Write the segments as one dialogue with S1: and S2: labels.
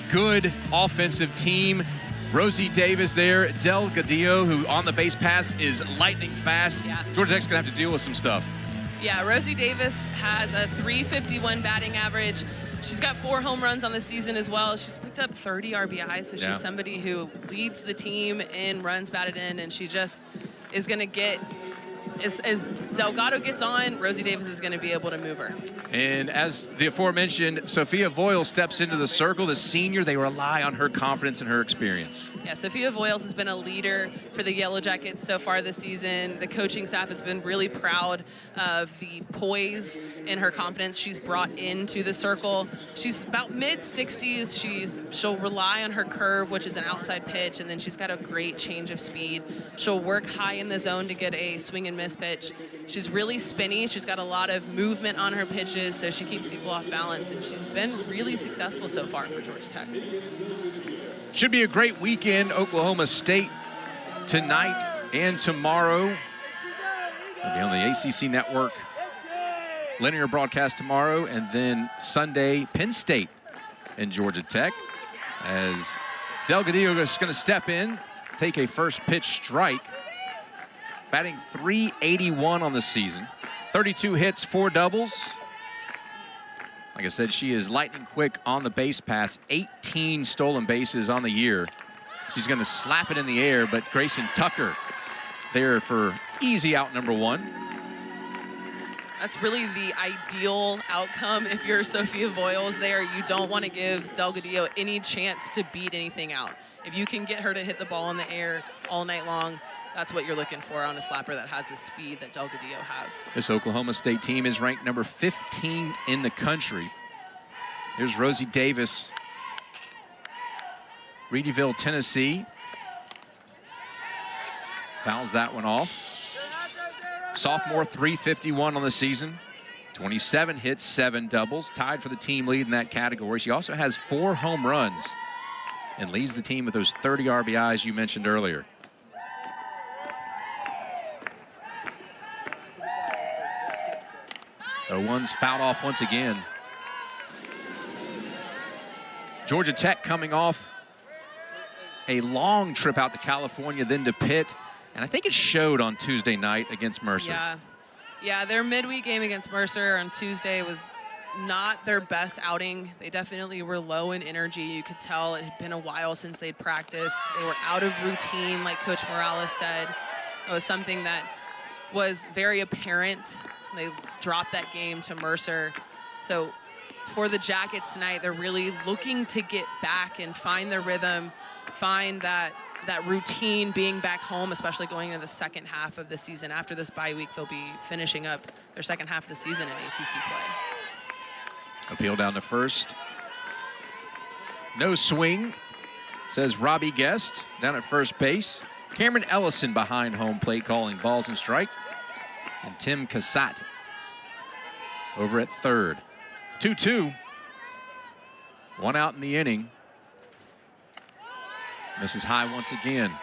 S1: good offensive team. Rosie Davis there, Delgadillo, who on the base pass is lightning fast.
S2: Yeah.
S1: Georgia Tech's going to have to deal with some stuff.
S2: Yeah, Rosie Davis has a .351 batting average. She's got 4 home runs on the season as well. She's picked up 30 RBIs, so she's somebody who leads the team in runs batted in, and she just is going to get, as Delgado gets on, Rosie Davis is going to be able to move her.
S1: And as the aforementioned, Sophia Voyle steps into the circle. The senior, they rely on her confidence and her experience.
S2: Yeah, Sophia Voiles has been a leader for the Yellow Jackets so far this season. The coaching staff has been really proud of the poise and her confidence she's brought into the circle. She's about mid-60s. She'll rely on her curve, which is an outside pitch, and then she's got a great change of speed. She'll work high in the zone to get a swing and miss pitch. She's really spinny. She's got a lot of movement on her pitches, so she keeps people off balance, and she's been really successful so far for Georgia Tech.
S1: Should be a great weekend. Oklahoma State tonight and tomorrow. We'll be on the ACC Network linear broadcast tomorrow, and then Sunday, Penn State and Georgia Tech, as Delgadillo is going to step in, take a first pitch strike, batting .381 on the season, 32 hits, 4 doubles. Like I said, she is lightning quick on the base pass, 18 stolen bases on the year. She's going to slap it in the air, but Grayson Tucker there for easy out number 1.
S2: That's really the ideal outcome if you're Sophia Voiles there. You don't want to give Delgadillo any chance to beat anything out. If you can get her to hit the ball in the air all night long, that's what you're looking for on a slapper that has the speed that Delgadillo has.
S1: This Oklahoma State team is ranked number 15 in the country. Here's Rosie Davis, Reedyville, Tennessee. Fouls that one off. Sophomore, .351 on the season. 27 hits, 7 doubles. Tied for the team lead in that category. She also has 4 home runs and leads the team with those 30 RBIs you mentioned earlier. The one's fouled off once again. Georgia Tech coming off a long trip out to California, then to Pitt. And I think it showed on Tuesday night against Mercer.
S2: Yeah, their midweek game against Mercer on Tuesday was not their best outing. They definitely were low in energy. You could tell it had been a while since they'd practiced. They were out of routine, like Coach Morales said. It was something that was very apparent. They dropped that game to Mercer. So for the Jackets tonight, they're really looking to get back and find their rhythm, find that routine being back home, especially going into the second half of the season. After this bye week, they'll be finishing up their second half of the season in ACC play.
S1: Appeal down to first. No swing, says Robbie Guest down at first base. Cameron Ellison behind home plate calling balls and strike. And Tim Cassatt over at third. 2-2. 1 out in the inning. Misses high once again.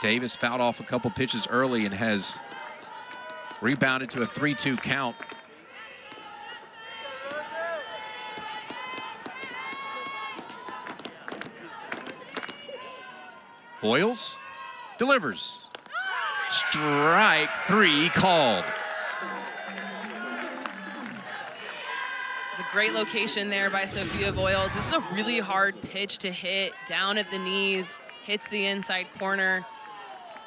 S1: Davis fouled off a couple pitches early and has rebounded to a 3-2 count. Voiles delivers. Strike 3 called.
S2: It's a great location there by Sophia Voiles. This is a really hard pitch to hit down at the knees, hits the inside corner.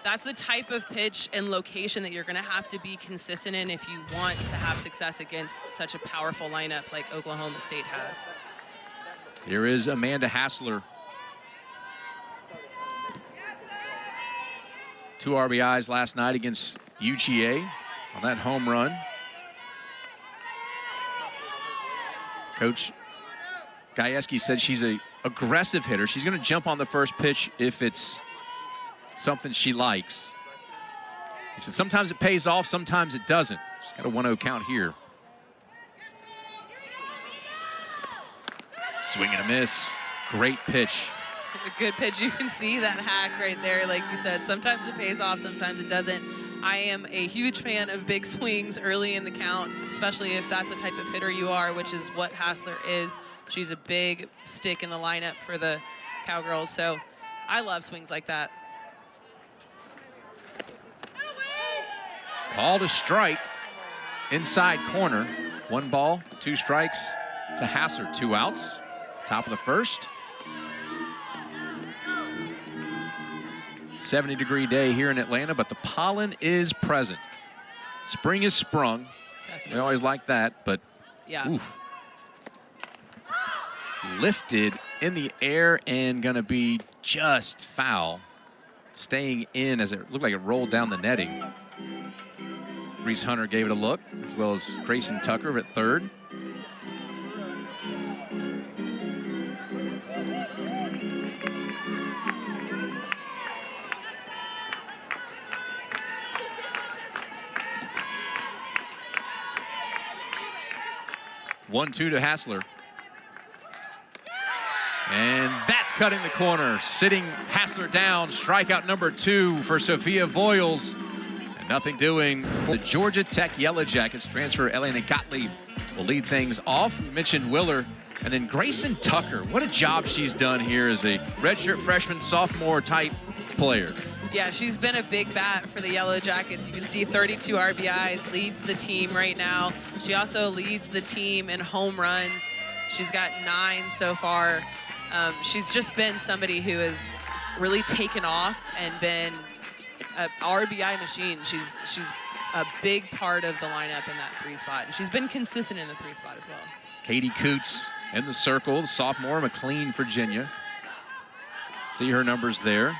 S2: That's the type of pitch and location that you're going to have to be consistent in if you want to have success against such a powerful lineup like Oklahoma State has.
S1: Here is Amanda Hassler. 2 RBIs last night against UGA on that home run. Coach Gajewski said she's an aggressive hitter. She's going to jump on the first pitch if it's something she likes. He said sometimes it pays off, sometimes it doesn't. She's got a 1-0 count here. Swing and a miss. Great pitch.
S2: A good pitch. You can see that hack right there. Like you said, sometimes it pays off, sometimes it doesn't. I am a huge fan of big swings early in the count, especially if that's the type of hitter you are, which is what Hassler is. She's a big stick in the lineup for the Cowgirls, so I love swings like that.
S1: Called a strike inside corner. 1 ball, 2 strikes to Hassler, 2 outs. Top of the first. 70-degree day here in Atlanta, but the pollen is present. Spring is sprung.
S2: Definitely.
S1: We always like that, but
S2: yeah.
S1: Oof. Lifted in the air and gonna be just foul. Staying in as it looked like it rolled down the netting. Reese Hunter gave it a look, as well as Grayson Tucker at third. One-two to Hassler. And that's cutting the corner, sitting Hassler down. Strikeout number 2 for Sophia Voiles. And nothing doing. The Georgia Tech Yellow Jackets transfer Elena Gottlieb will lead things off. We mentioned Willer. And then Grayson Tucker. What a job she's done here as a redshirt freshman, sophomore type player.
S2: Yeah, she's been a big bat for the Yellow Jackets. You can see 32 RBIs, leads the team right now. She also leads the team in home runs. She's got 9 so far. She's just been somebody who has really taken off and been an RBI machine. She's a big part of the lineup in that 3 spot, and she's been consistent in the 3 spot as well.
S1: Katie Coots in the circle, the sophomore, McLean, Virginia. See her numbers there.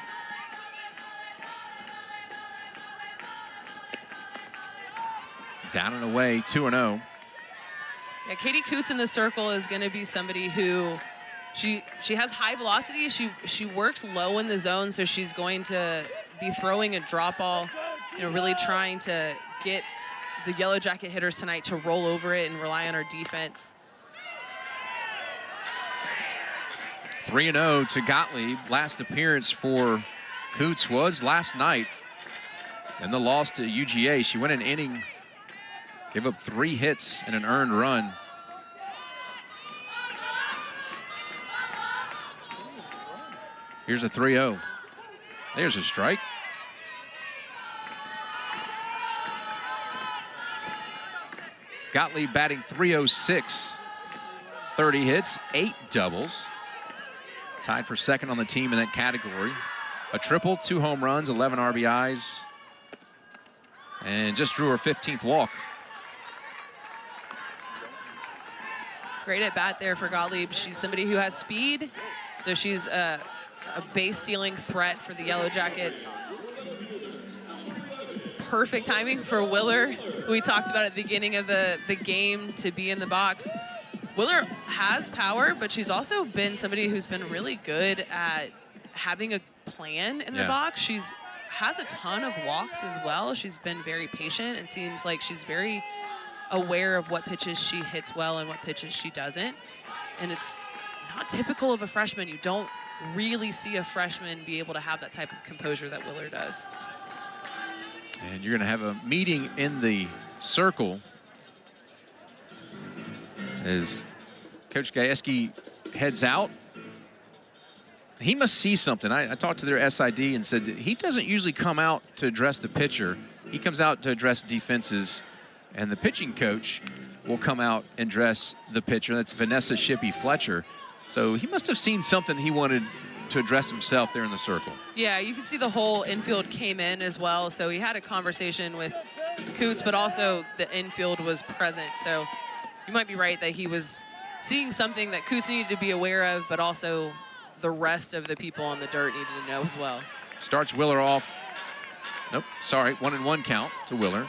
S1: Down and away, 2-0.
S2: Yeah, Katie Coots in the circle is going to be somebody who she has high velocity. She works low in the zone, so she's going to be throwing a drop ball, really trying to get the Yellow Jacket hitters tonight to roll over it and rely on our defense.
S1: 3-0 to Gottlieb. Last appearance for Coots was last night. And the loss to UGA. She went an inning, gave up 3 hits and an earned run. Here's a 3-0. There's a strike. Gottlieb batting .306. 30 hits, 8 doubles. Tied for second on the team in that category. A triple, 2 home runs, 11 RBIs. And just drew her 15th walk.
S2: Great at bat there for Gottlieb. She's somebody who has speed, so she's a base stealing threat for the Yellow Jackets. Perfect timing for Willer, who we talked about at the beginning of the game, to be in the box. Willer has power, but she's also been somebody who's been really good at having a plan in the box. She's has a ton of walks as well. She's been very patient and seems like she's very aware of what pitches she hits well and what pitches she doesn't. And it's not typical of a freshman. You don't really see a freshman be able to have that type of composure that Willer does.
S1: And you're going to have a meeting in the circle as Coach Gajewski heads out. He must see something. I talked to their SID and said that he doesn't usually come out to address the pitcher. He comes out to address defenses, and the pitching coach will come out and address the pitcher. That's Vanessa Shippey Fletcher. So he must have seen something he wanted to address himself there in the circle.
S2: Yeah, you can see the whole infield came in as well. So he had a conversation with Coots, but also the infield was present. So you might be right that he was seeing something that Coots needed to be aware of, but also the rest of the people on the dirt needed to know as well.
S1: Starts Willer off. Nope, sorry, 1-1 count to Willer.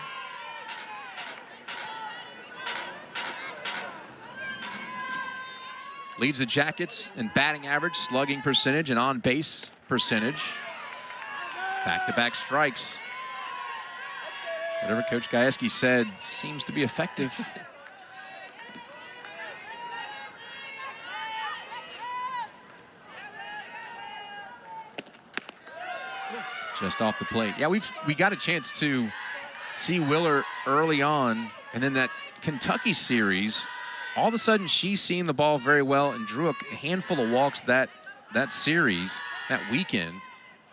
S1: Leads the Jackets in batting average, slugging percentage, and on-base percentage. Back-to-back strikes. Whatever Coach Gajewski said seems to be effective. Just off the plate. Yeah, we got a chance to see Willer early on, and then that Kentucky series, all of a sudden she's seeing the ball very well and drew a handful of walks that series, that weekend.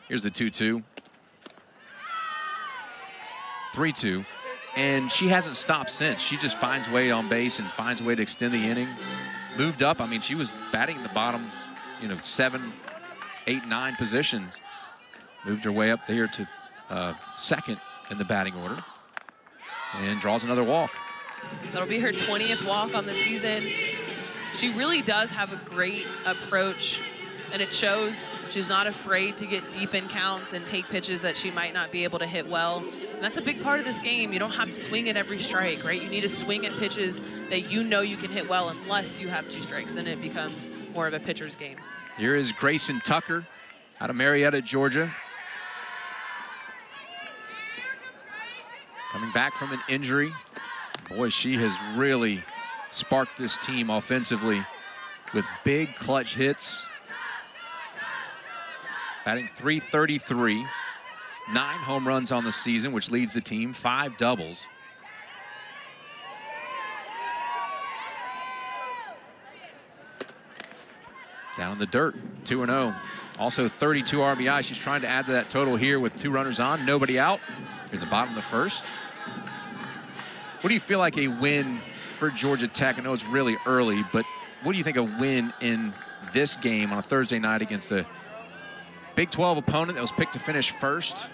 S1: Here's the 2-2. 3-2. And she hasn't stopped since. She just finds way on base and finds a way to extend the inning. Moved up. I mean, she was batting the bottom, 7, 8, 9 positions. Moved her way up there to second in the batting order and draws another walk.
S2: That'll be her 20th walk on the season. She really does have a great approach, and it shows. She's not afraid to get deep in counts and take pitches that she might not be able to hit well. And that's a big part of this game. You don't have to swing at every strike, right? You need to swing at pitches that you can hit well unless you have 2 strikes. Then it becomes more of a pitcher's game.
S1: Here is Grayson Tucker out of Marietta, Georgia. Coming back from an injury. Boy, she has really sparked this team offensively with big clutch hits. Batting .333, 9 home runs on the season, which leads the team, 5 doubles. Down in the dirt, 2-0. Also 32 RBI. She's trying to add to that total here with 2 runners on, nobody out. In the bottom of the first. What do you feel like a win for Georgia Tech? I know it's really early, but what do you think a win in this game on a Thursday night against a Big 12 opponent that was picked to finish first,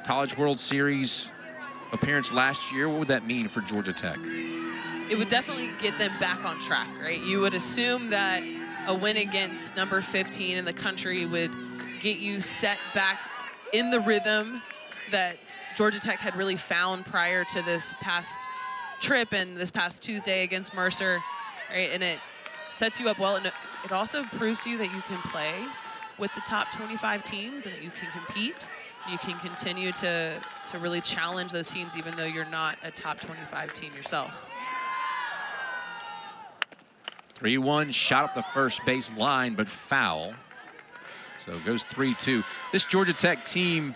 S1: College World Series appearance last year? What would that mean for Georgia Tech?
S2: It would definitely get them back on track, right? You would assume that a win against number 15 in the country would get you set back in the rhythm that Georgia Tech had really found prior to this past trip and this past Tuesday against Mercer, right? And it sets you up well, and it also proves to you that you can play with the top 25 teams and that you can compete. You can continue to really challenge those teams even though you're not a top 25 team yourself.
S1: 3-1, shot up the first base line, but foul. So it goes 3-2. This Georgia Tech team,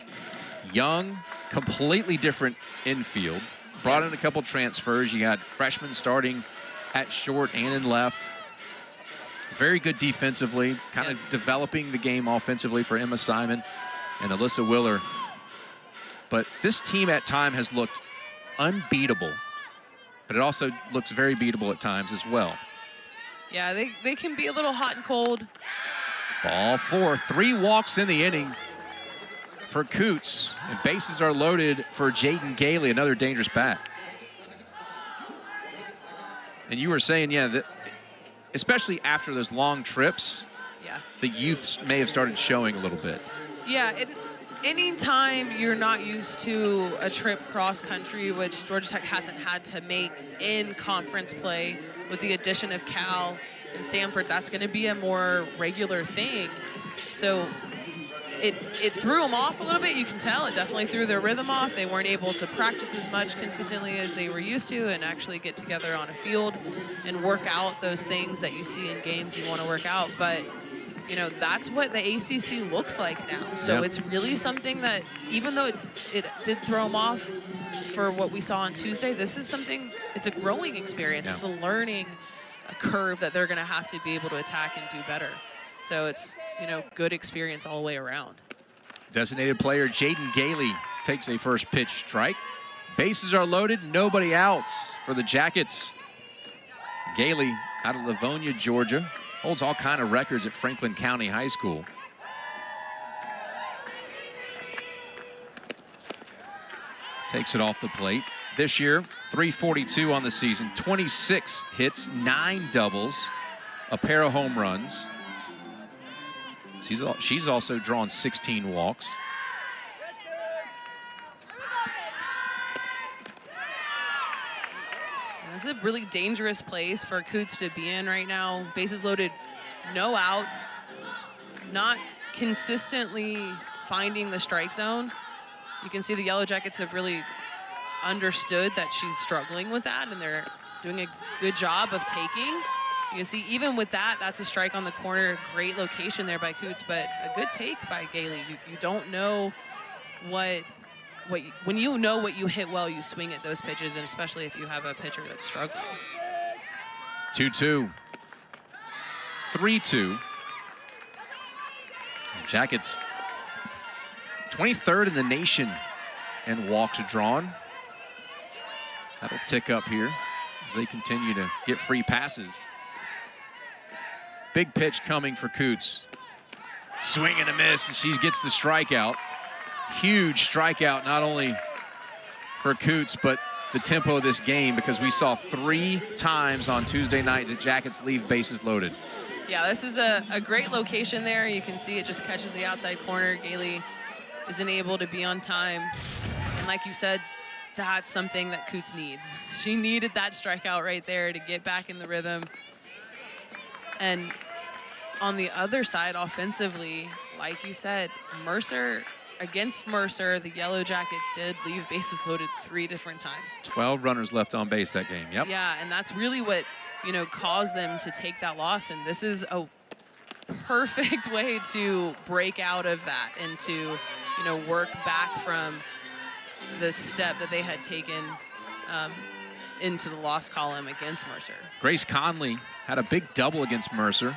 S1: young, completely different infield. Brought in a couple transfers. You got freshmen starting at short and in left. Very good defensively, kind of developing the game offensively for Emma Simon and Alyssa Willer. But this team at time has looked unbeatable, but it also looks very beatable at times as well.
S2: Yeah, they can be a little hot and cold.
S1: Ball 4, 3 walks in the inning for Coots, and bases are loaded for Jaden Gailey, another dangerous bat. And you were saying, yeah, that especially after those long trips, the youths may have started showing a little bit.
S2: Yeah, anytime you're not used to a trip cross-country, which Georgia Tech hasn't had to make in conference play, with the addition of Cal and Stanford, that's going to be a more regular thing. So it threw them off a little bit. You can tell it definitely threw their rhythm off. They weren't able to practice as much consistently as they were used to and actually get together on a field and work out those things that you see in games you want to work out. But that's what the ACC looks like now. So it's really something that, even though it did throw them off for what we saw on Tuesday, this is something, it's a growing experience. It's a learning curve that they're going to have to be able to attack and do better. So it's, good experience all the way around.
S1: Designated player Jaden Gailey takes a first pitch strike. Bases are loaded, nobody outs for the Jackets. Gailey out of Livonia, Georgia. Holds all kind of records at Franklin County High School. Takes it off the plate. This year, .342 on the season, 26 hits, 9 doubles, a pair of home runs. She's also drawn 16 walks.
S2: This is a really dangerous place for Coots to be in right now. Bases loaded, no outs, not consistently finding the strike zone. You can see the Yellow Jackets have really understood that she's struggling with that, and they're doing a good job of taking. You can see even with that, that's a strike on the corner. Great location there by Coots, but a good take by Gailey. You don't know when you know what you hit well, you swing at those pitches, and especially if you have a pitcher that's struggling.
S1: 2-2. 3-2. Jackets 23rd in the nation in walks drawn. That'll tick up here as they continue to get free passes. Big pitch coming for Coots. Swing and a miss, and she gets the strikeout. Huge strikeout, not only for Coots, but the tempo of this game, because we saw 3 times on Tuesday night the Jackets leave bases loaded.
S2: Yeah, this is a great location there. You can see it just catches the outside corner. Gailey isn't able to be on time. And like you said, that's something that Coots needs. She needed that strikeout right there to get back in the rhythm. And on the other side, offensively, like you said, against Mercer, the Yellow Jackets did leave bases loaded 3 different times.
S1: 12 runners left on base that game, yep.
S2: Yeah, and that's really what, caused them to take that loss. And this is a perfect way to break out of that and to, work back from the step that they had taken into the loss column against Mercer.
S1: Grace Conley had a big double against Mercer.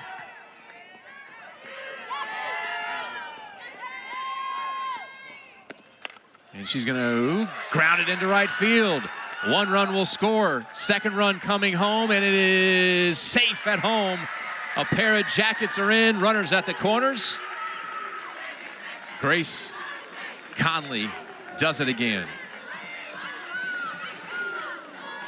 S1: And she's going to ground it into right field. 1 run will score. 2nd run coming home, and it is safe at home. A pair of Jackets are in. Runners at the corners. Grace Conley does it again.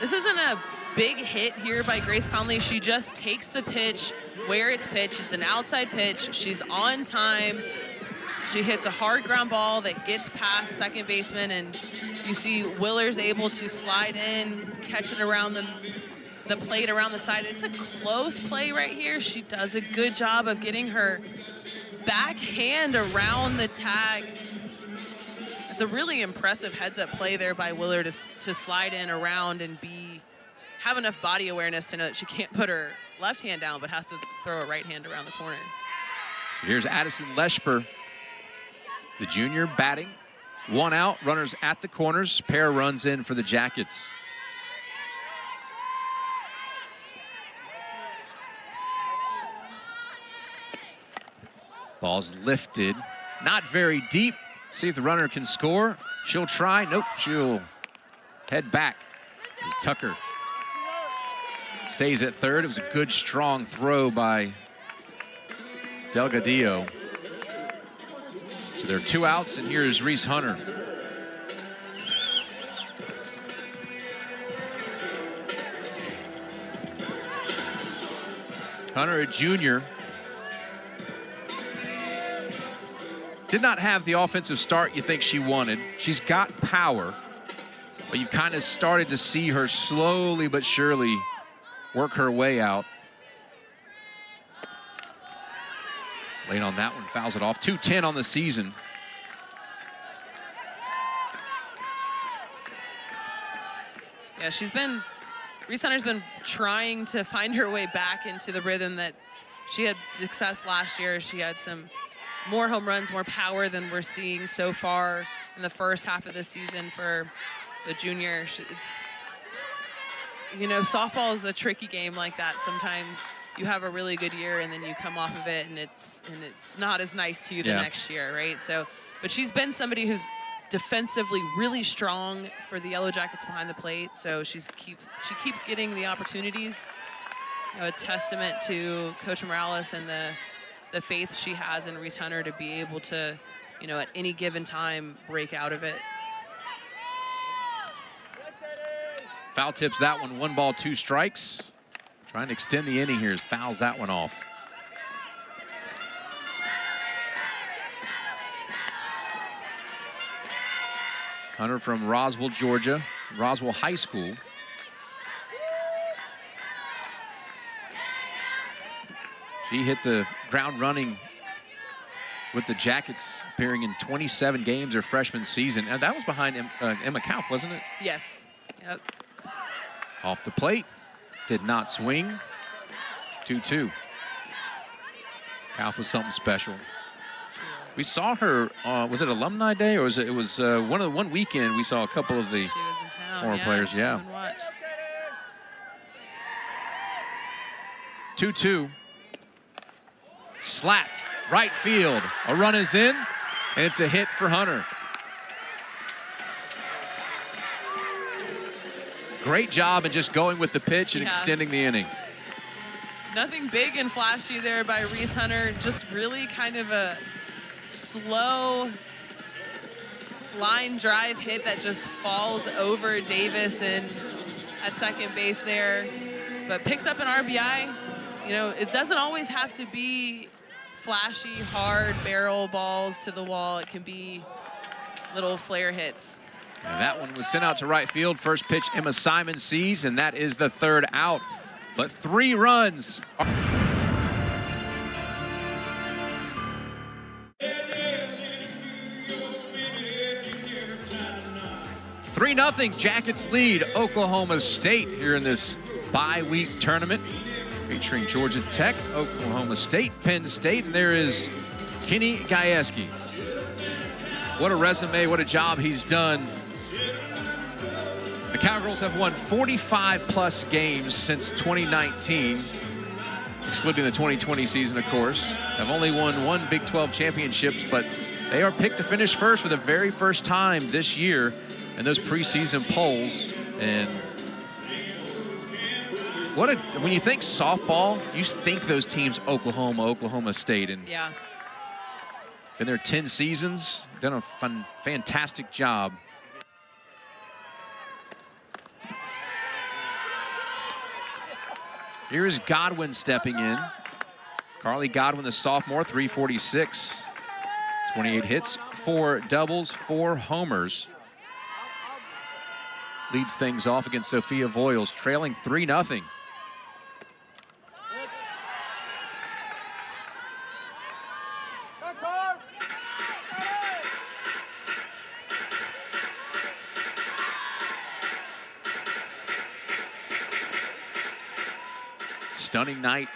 S2: This isn't a big hit here by Grace Conley. She just takes the pitch where it's pitched. It's an outside pitch. She's on time. She hits a hard ground ball that gets past second baseman, and you see Willer's able to slide in, catch it around the plate around the side. It's a close play right here. She does a good job of getting her backhand around the tag. It's a really impressive heads-up play there by Willer to slide in around and have enough body awareness to know that she can't put her left hand down, but has to throw a right hand around the corner.
S1: So here's Addison Leschper, the junior, batting. 1 out, runners at the corners. Pair runs in for the Jackets. Ball's lifted, not very deep. See if the runner can score. She'll try. Nope, she'll head back as Tucker stays at third. It was a good, strong throw by Delgadillo. So there are 2 outs, and here's Reese Hunter. Hunter, a junior, did not have the offensive start you think she wanted. She's got power, but you've kind of started to see her slowly but surely work her way out. Late on that one, fouls it off. 210 on the season.
S2: Yeah, Reese Hunter's been trying to find her way back into the rhythm that she had success last year. She had some more home runs, more power than we're seeing so far in the first half of the season for the junior. Softball is a tricky game like that. Sometimes you have a really good year and then you come off of it and it's not as nice to you the next year, right? So, but she's been somebody who's defensively really strong for the Yellow Jackets behind the plate. So she keeps getting the opportunities. A testament to Coach Morales and the faith she has in Reese Hunter to be able to, at any given time, break out of it.
S1: Foul tips that one. 1 ball, 2 strikes. Trying to extend the inning here as fouls that one off. Hunter from Roswell, Georgia, Roswell High School. She hit the ground running with the Jackets, appearing in 27 games her freshman season. And that was behind Emma Kauf, wasn't it?
S2: Yes. Yep.
S1: Off the plate, did not swing. 2-2. Kauf was something special. We saw her, was it Alumni Day, or was it was one weekend we saw a couple of the
S2: She was in town,
S1: former players, yeah.
S2: And watched.
S1: 2-2. Slapped, right field. A run is in, and it's a hit for Hunter. Great job in just going with the pitch and extending the inning.
S2: Nothing big and flashy there by Reese Hunter. Just really kind of a slow line drive hit that just falls over Davis and at second base there, but picks up an RBI. You know, it doesn't always have to be flashy, hard barrel balls to the wall. It can be little flare hits.
S1: And that one was sent out to right field. First pitch, Emma Simon sees, and that is the third out. But 3 runs. 3-0 Jackets lead Oklahoma State here in this bye-week tournament featuring Georgia Tech, Oklahoma State, Penn State, and there is Kenny Gajewski. What a resume, what a job he's done. The Cowgirls have won 45-plus games since 2019, excluding the 2020 season, of course. Have only won 1 Big 12 championships, but they are picked to finish first for the very first time this year in those preseason polls. And when you think softball, you think those teams, Oklahoma, Oklahoma State, and
S2: yeah,
S1: been there 10 seasons, done a fantastic job. Here is Godwin stepping in. Carly Godwin, the sophomore, 346, 28 hits, 4 doubles, 4 homers. Leads things off against Sophia Voiles, trailing 3-0. Stunning night,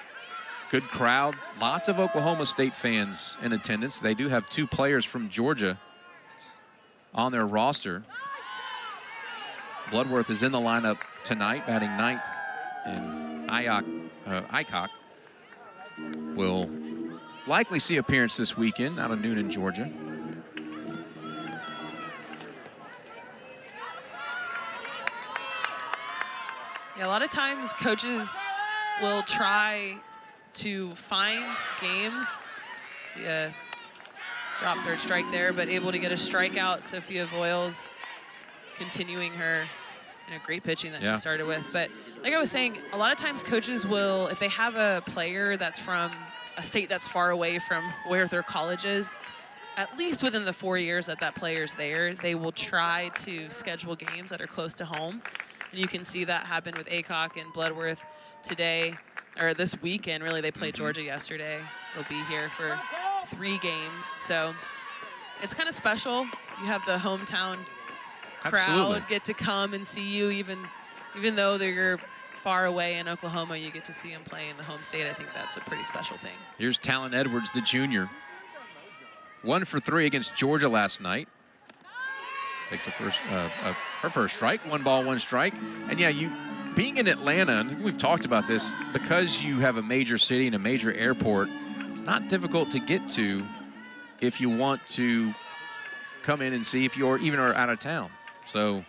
S1: good crowd, lots of Oklahoma State fans in attendance. They do have 2 players from Georgia on their roster. Bloodworth is in the lineup tonight, batting 9th, and Aycock will likely see appearance this weekend out of Noonan, Georgia.
S2: Yeah, a lot of times coaches will try to find games. See a drop third strike there, but able to get a strikeout. Sophia Voiles continuing her great pitching that she started with. But like I was saying, a lot of times coaches will, if they have a player that's from a state that's far away from where their college is, at least within the 4 years that that player's there, they will try to schedule games that are close to home. And you can see that happen with Aycock and Bloodworth today, or this weekend, really. They played Georgia yesterday. They'll be here for 3 games. So it's kind of special. You have the hometown crowd get to come and see you, even though they're far away in Oklahoma, you get to see them play in the home state. I think that's a pretty special thing.
S1: Here's Talon Edwards, the junior. 1 for 3 against Georgia last night. Takes her first strike, 1 ball, 1 strike. And yeah, being in Atlanta, and we've talked about this, because you have a major city and a major airport, it's not difficult to get to if you want to come in and see if you're even are out of town. So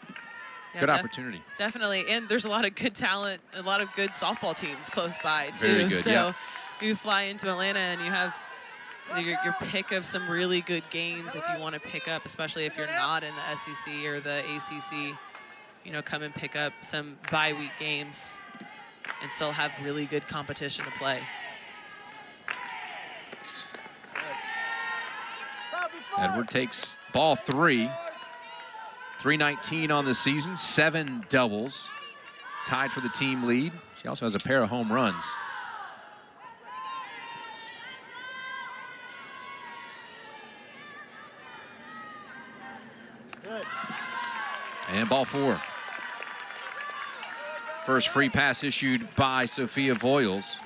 S1: yeah, good opportunity.
S2: Definitely. And there's a lot of good talent, a lot of good softball teams close by too.
S1: Very good,
S2: so you fly into Atlanta and you have your pick of some really good games if you want to pick up, especially if you're not in the SEC or the ACC. Come and pick up some bye-week games and still have really good competition to play.
S1: Edward takes ball 3. 319 on the season, 7 doubles, tied for the team lead. She also has a pair of home runs. And ball 4. First free pass issued by Sophia Voiles.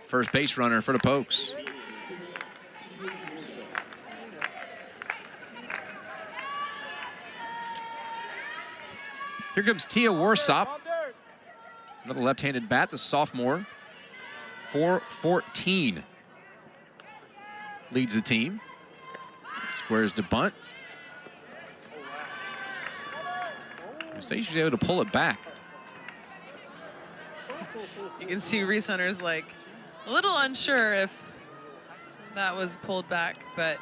S1: First base runner for the Pokes. Here comes Tia Warsop. Another left-handed bat, the sophomore. 4-14 leads the team. Squares to bunt. I say she's able to pull it back.
S2: You can see Reese Hunter's like a little unsure if that was pulled back, but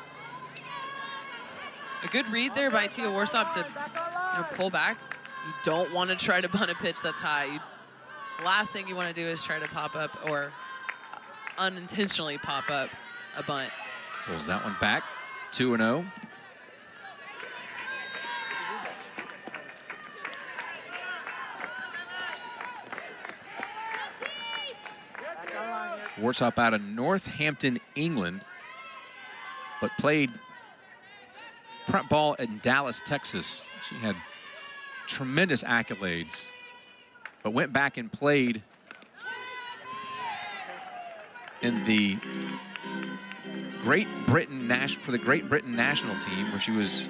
S2: a good read there by Tia Warsop to pull back. You don't want to try to bunt a pitch that's high. The last thing you want to do is try to pop up or unintentionally pop up a bunt.
S1: Pulls that one back, 2-0. Warsop out of Northampton, England, but played prep ball in Dallas, Texas. She had tremendous accolades, but went back and played in the Great Britain for the Great Britain national team, where she was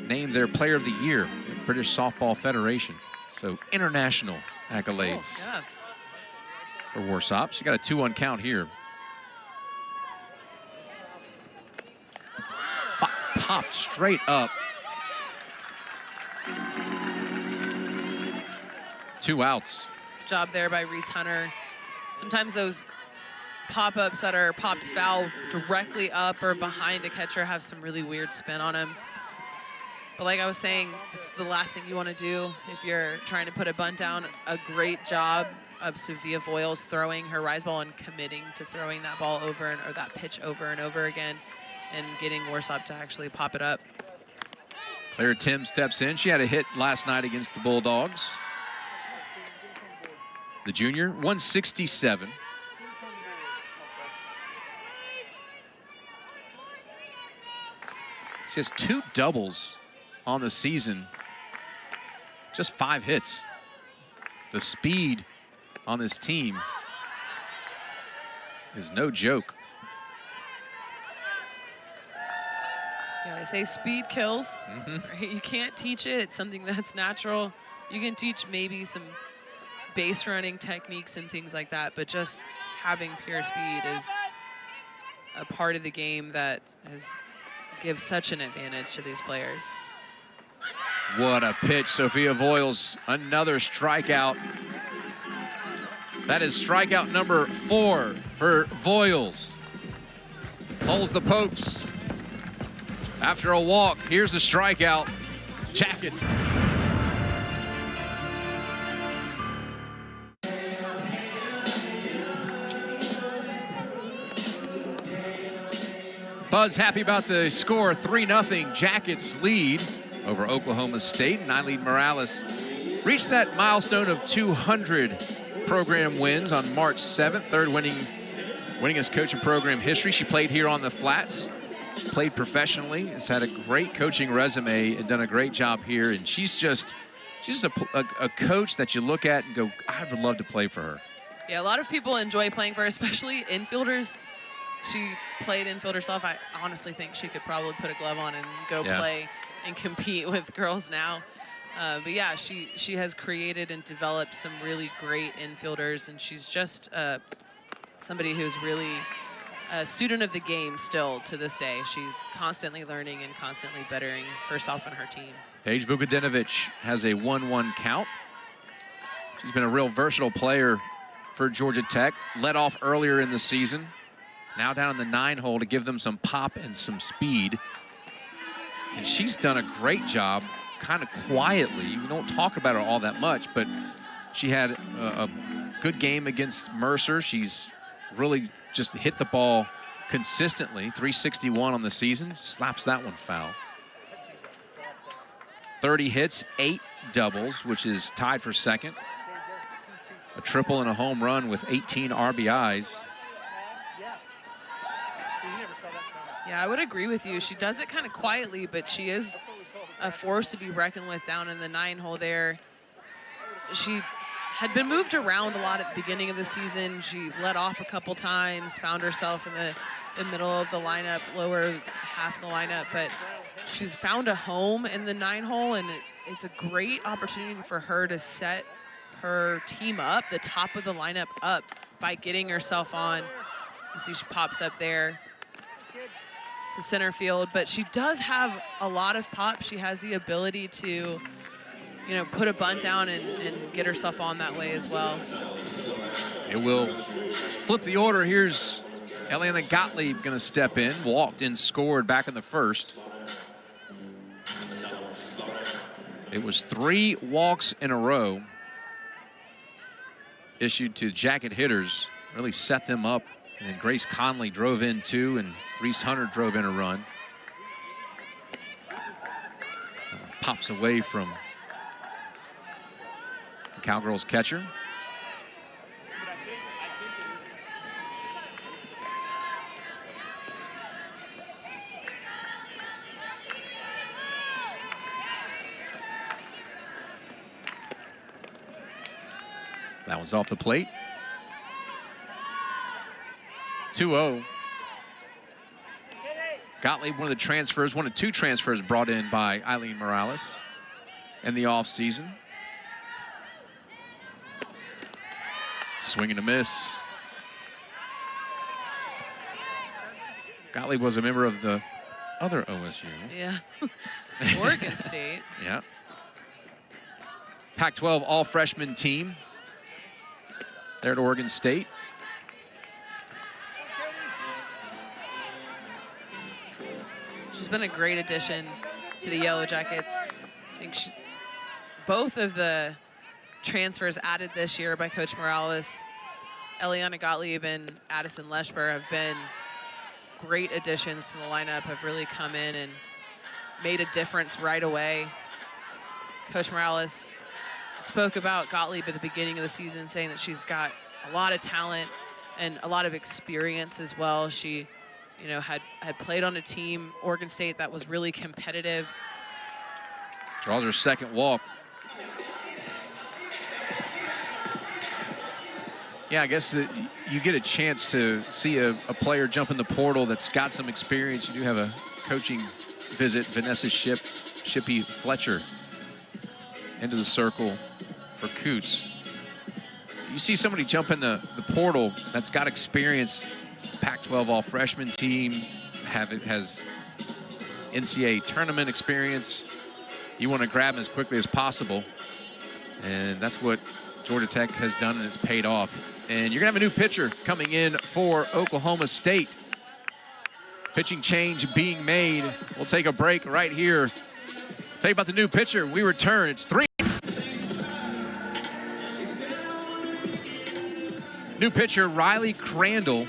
S1: named their Player of the Year in the British Softball Federation. So international accolades.
S2: Oh, yeah.
S1: For Warsop. She got a 2-1 count here. Popped straight up. 2 outs.
S2: Job there by Reese Hunter. Sometimes those pop-ups that are popped foul directly up or behind the catcher have some really weird spin on them. But like I was saying, it's the last thing you want to do if you're trying to put a bunt down. A great job of Sophia Voiles throwing her rise ball and committing to throwing that ball over or that pitch over and over again and getting Warsop to actually pop it up.
S1: Claire Tim steps in. She had a hit last night against the Bulldogs. The junior, 167. She has 2 doubles on the season, just 5 hits. The speed on this team is no joke.
S2: Yeah, they say speed kills. Right? You can't teach it. It's something that's natural. You can teach maybe some base running techniques and things like that, but just having pure speed is a part of the game that gives such an advantage to these players.
S1: What a pitch, Sophia Voiles, another strikeout. That is strikeout number 4 for Voiles. Pulls the pokes. After a walk, here's the strikeout. Jackets. Buzz happy about the score, 3-0 Jackets lead over Oklahoma State. And Eileen Morales reached that milestone of 200 program wins on March 7th, third winningest coach in program history. She played here on the Flats, played professionally, has had a great coaching resume and done a great job here. And she's just a coach that you look at and go, I would love to play for her.
S2: Yeah, a lot of people enjoy playing for her, especially infielders. She played infield herself. I honestly think she could probably put a glove on and go play and compete with girls now. But yeah, she has created and developed some really great infielders, and she's just somebody who's really a student of the game still to this day. She's constantly learning and constantly bettering herself and her team.
S1: Paige Vukadinovich has a 1-1 count. She's been a real versatile player for Georgia Tech. Led off earlier in the season. Now down in the 9-hole to give them some pop and some speed. And she's done a great job kind of quietly. We don't talk about her all that much, but she had a good game against Mercer. She's really just hit the ball consistently. 361 on the season. Slaps that one foul. 30 hits, 8 doubles, which is tied for second. A triple and a home run with 18 RBIs.
S2: Yeah, I would agree with you. She does it kind of quietly, but she is a force to be reckoned with down in the 9-hole there. She had been moved around a lot at the beginning of the season. She led off a couple times, found herself in the middle of the lineup, lower half of the lineup, but she's found a home in the 9-hole, and it's a great opportunity for her to set her team up, the top of the lineup up, by getting herself on. You see she pops up there to center field, but she does have a lot of pop. She has the ability to, put a bunt down and get herself on that way as well.
S1: It will flip the order. Here's Eliana Gottlieb going to step in. Walked and scored back in the first. It was 3 walks in a row issued to jacket hitters. Really set them up. And then Grace Conley drove in 2, and Reese Hunter drove in a run. Pops away from the Cowgirls catcher. That one's off the plate. 2-0. Gottlieb, one of the transfers, one of 2 transfers brought in by Eileen Morales in the offseason. Swing and a miss. Gottlieb was a member of the other OSU.
S2: Yeah. Oregon State.
S1: Yeah. Pac-12 all-freshman team there at Oregon State.
S2: She's been a great addition to the Yellow Jackets. I think both of the transfers added this year by Coach Morales, Eliana Gottlieb and Addison Leshber, have been great additions to the lineup, have really come in and made a difference right away. Coach Morales spoke about Gottlieb at the beginning of the season, saying that she's got a lot of talent and a lot of experience as well. She had played on a team, Oregon State, that was really competitive.
S1: Draws her second walk. Yeah, I guess that you get a chance to see a player jump in the portal that's got some experience. You do have a coaching visit, Vanessa Shippey Fletcher into the circle for Coots. You see somebody jump in the portal that's got experience. Pac-12 all-freshman team has NCAA tournament experience. You want to grab them as quickly as possible, and that's what Georgia Tech has done, and it's paid off. And you're going to have a new pitcher coming in for Oklahoma State. Pitching change being made. We'll take a break right here. Tell you about the new pitcher. We return. It's 3. New pitcher Riley Crandall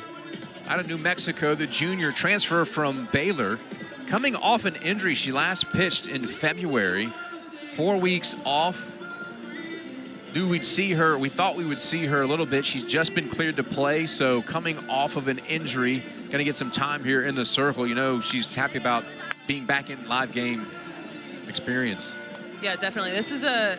S1: out of New Mexico, the junior transfer from Baylor. Coming off an injury, she last pitched in February. 4 weeks off. Knew we'd see her, we thought we would see her a little bit. She's just been cleared to play, so coming off of an injury, gonna get some time here in the circle. She's happy about being back in live game experience.
S2: Yeah, definitely. This is a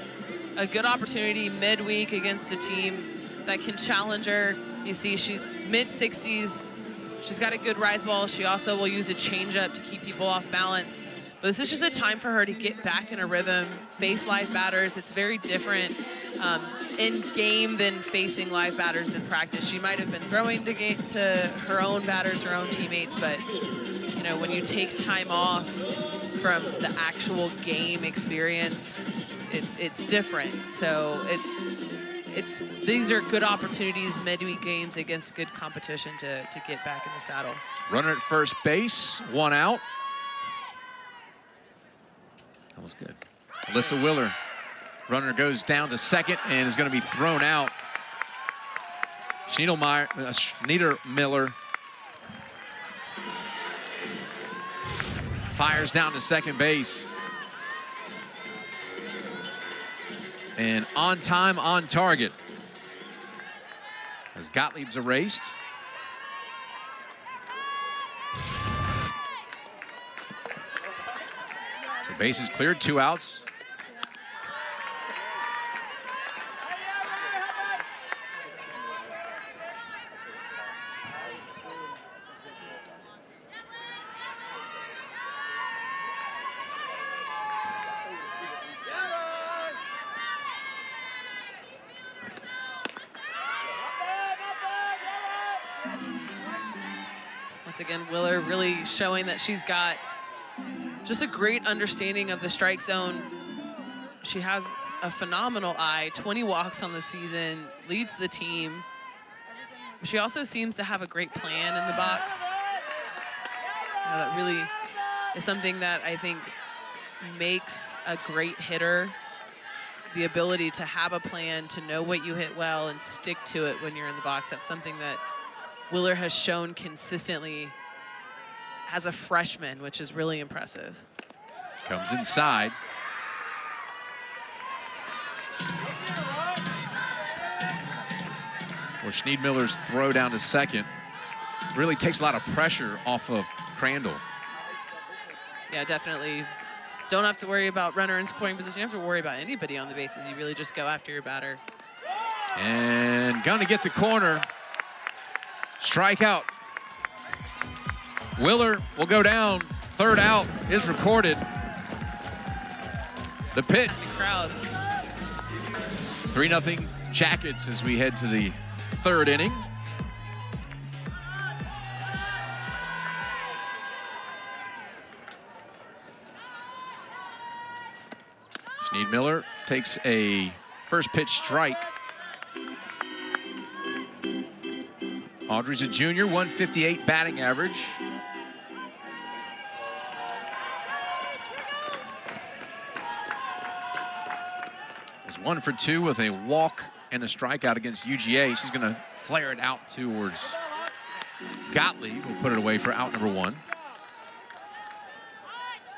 S2: good opportunity midweek against a team that can challenge her. You see, she's mid-60s. She's got a good rise ball. She also will use a changeup to keep people off balance. But this is just a time for her to get back in a rhythm, face live batters. It's very different in game than facing live batters in practice. She might have been throwing to her own batters, her own teammates, but when you take time off from the actual game experience, it's different. So these are good opportunities, midweek games against good competition to get back in the saddle.
S1: Runner at first base, 1 out. That was good. Alyssa Willer. Runner goes down to second and is going to be thrown out. Schniedermiller fires down to second base. And on time, on target. As Gottlieb's erased. So bases cleared, 2 outs.
S2: Once again, Willer really showing that she's got just a great understanding of the strike zone. She has a phenomenal eye, 20 walks on the season, leads the team. She also seems to have a great plan in the box. That really is something that I think makes a great hitter, the ability to have a plan, to know what you hit well and stick to it when you're in the box. That's something that Willer has shown consistently as a freshman, which is really impressive.
S1: Comes inside. Well, Schneidmiller's throw down to second really takes a lot of pressure off of Crandall.
S2: Yeah, definitely. Don't have to worry about runner in scoring position. You don't have to worry about anybody on the bases. You really just go after your batter.
S1: And gonna get the corner. Strikeout. Willer will go down. Third out is recorded. The pitch.
S2: The crowd.
S1: 3-0 Jackets as we head to the third inning. Schneidmiller takes a first pitch strike. Audrey's a junior, 158 batting average. Is 1 for 2 with a walk and a strikeout against UGA. She's going to flare it out towards Gottlieb. We'll put it away for out number 1.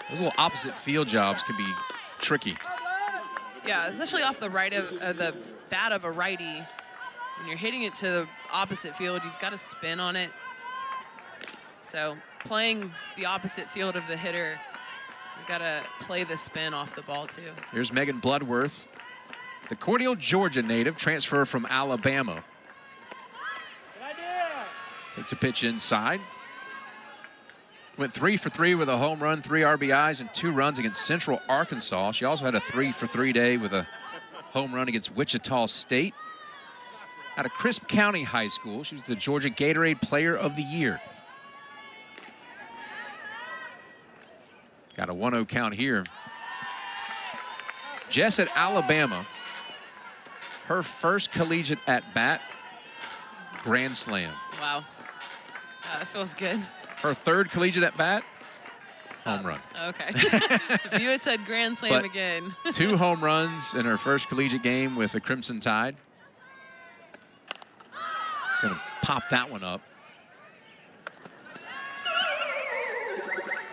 S1: Those little opposite field jobs can be tricky.
S2: Yeah, especially off the right of the bat of a righty. When you're hitting it to the opposite field, you've got to spin on it. So playing the opposite field of the hitter, you've got to play the spin off the ball too.
S1: Here's Megan Bloodworth, the Cornell, Georgia native, transfer from Alabama. Takes a pitch inside. Went 3 for 3 with a home run, 3 RBIs, and 2 runs against Central Arkansas. She also had a 3 for 3 day with a home run against Wichita State. Out of Crisp County High School, she was the Georgia Gatorade Player of the Year. Got a 1-0 count here. Jess at Alabama, her first collegiate at-bat, grand slam.
S2: Wow, that feels good.
S1: Her third collegiate at-bat, home run.
S2: Okay. If you had said grand slam
S1: But
S2: again.
S1: 2 home runs in her first collegiate game with the Crimson Tide. Gonna pop that one up.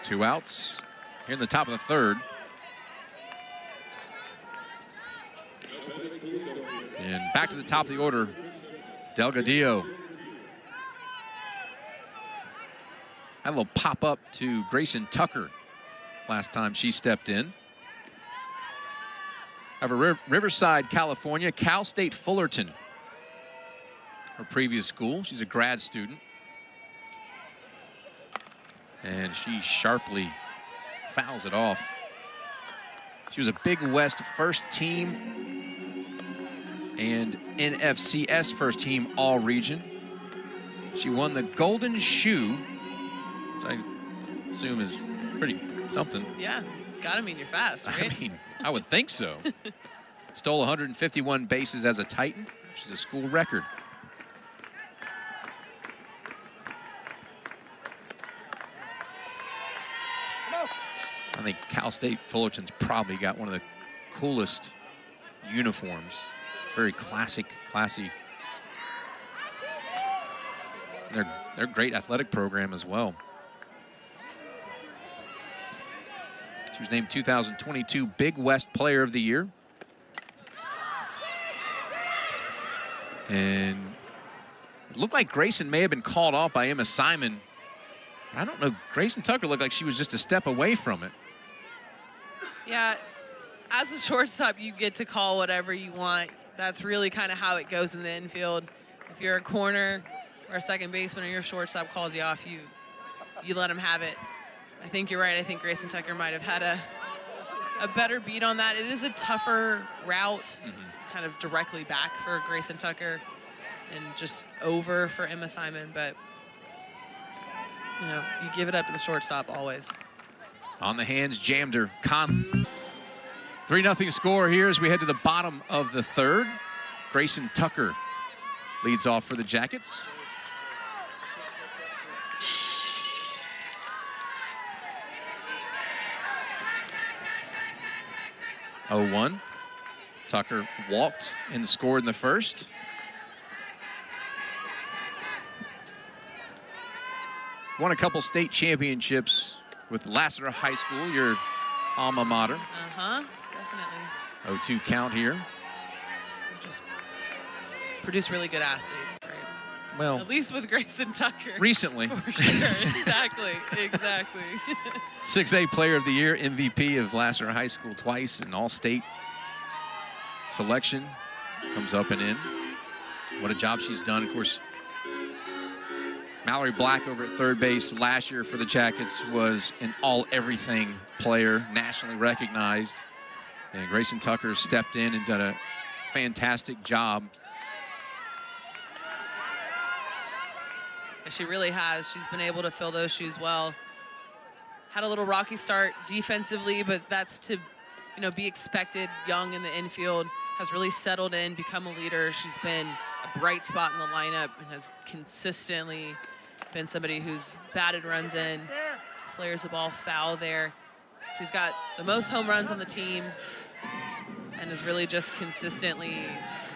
S1: 2 outs here in the top of the third. And back to the top of the order, Delgadillo. Had a little pop up to Grayson Tucker last time she stepped in. Over Riverside, California, Cal State Fullerton, her previous school. She's a grad student. And she sharply fouls it off. She was a Big West first team and NFCS first team all region. She won the Golden Shoe, which I assume is pretty something.
S2: Yeah, gotta mean you're fast, right?
S1: I mean, I would think so. Stole 151 bases as a Titan, which is a school record. I think Cal State Fullerton's probably got one of the coolest uniforms. Very classy. And they're a great athletic program as well. She was named 2022 Big West Player of the Year. And it looked like Grayson may have been called off by Emma Simon. I don't know. Grayson Tucker looked like she was just a step away from it.
S2: Yeah, as a shortstop, you get to call whatever you want. That's really kind of how it goes in the infield. If you're a corner or a second baseman or your shortstop calls you off, you let them have it. I think you're right. I think Grayson Tucker might have had a better beat on that. It is a tougher route. It's kind of directly back for Grayson Tucker and just over for Emma Simon. But You know, you give it up to the shortstop always.
S1: On the hands, jammed her. 3-0 score here as we head to the bottom of the third. Grayson Tucker leads off for the Jackets. Oh, 1. Tucker walked and scored in the first. Won a couple state championships with Lassiter High School, your alma mater.
S2: Definitely.
S1: 0-2 count here.
S2: Just produce really good athletes, right?
S1: Well,
S2: at least with Grayson Tucker.
S1: Recently.
S2: For sure, exactly.
S1: 6A Player of the Year, MVP of Lassiter High School twice, and all-state selection. Comes up and in. What a job she's done. Of course, Mallory Black over at third base last year for the Jackets was an all-everything player, nationally recognized. And Grayson Tucker stepped in and done a fantastic job.
S2: She really has. She's been able to fill those shoes well. Had a little rocky start defensively, but that's to, you know, be expected. Young in the infield, has really settled in, become a leader. She's been a bright spot in the lineup and has consistently been somebody who's batted runs in, flares the ball foul there. She's got the most home runs on the team and is really just consistently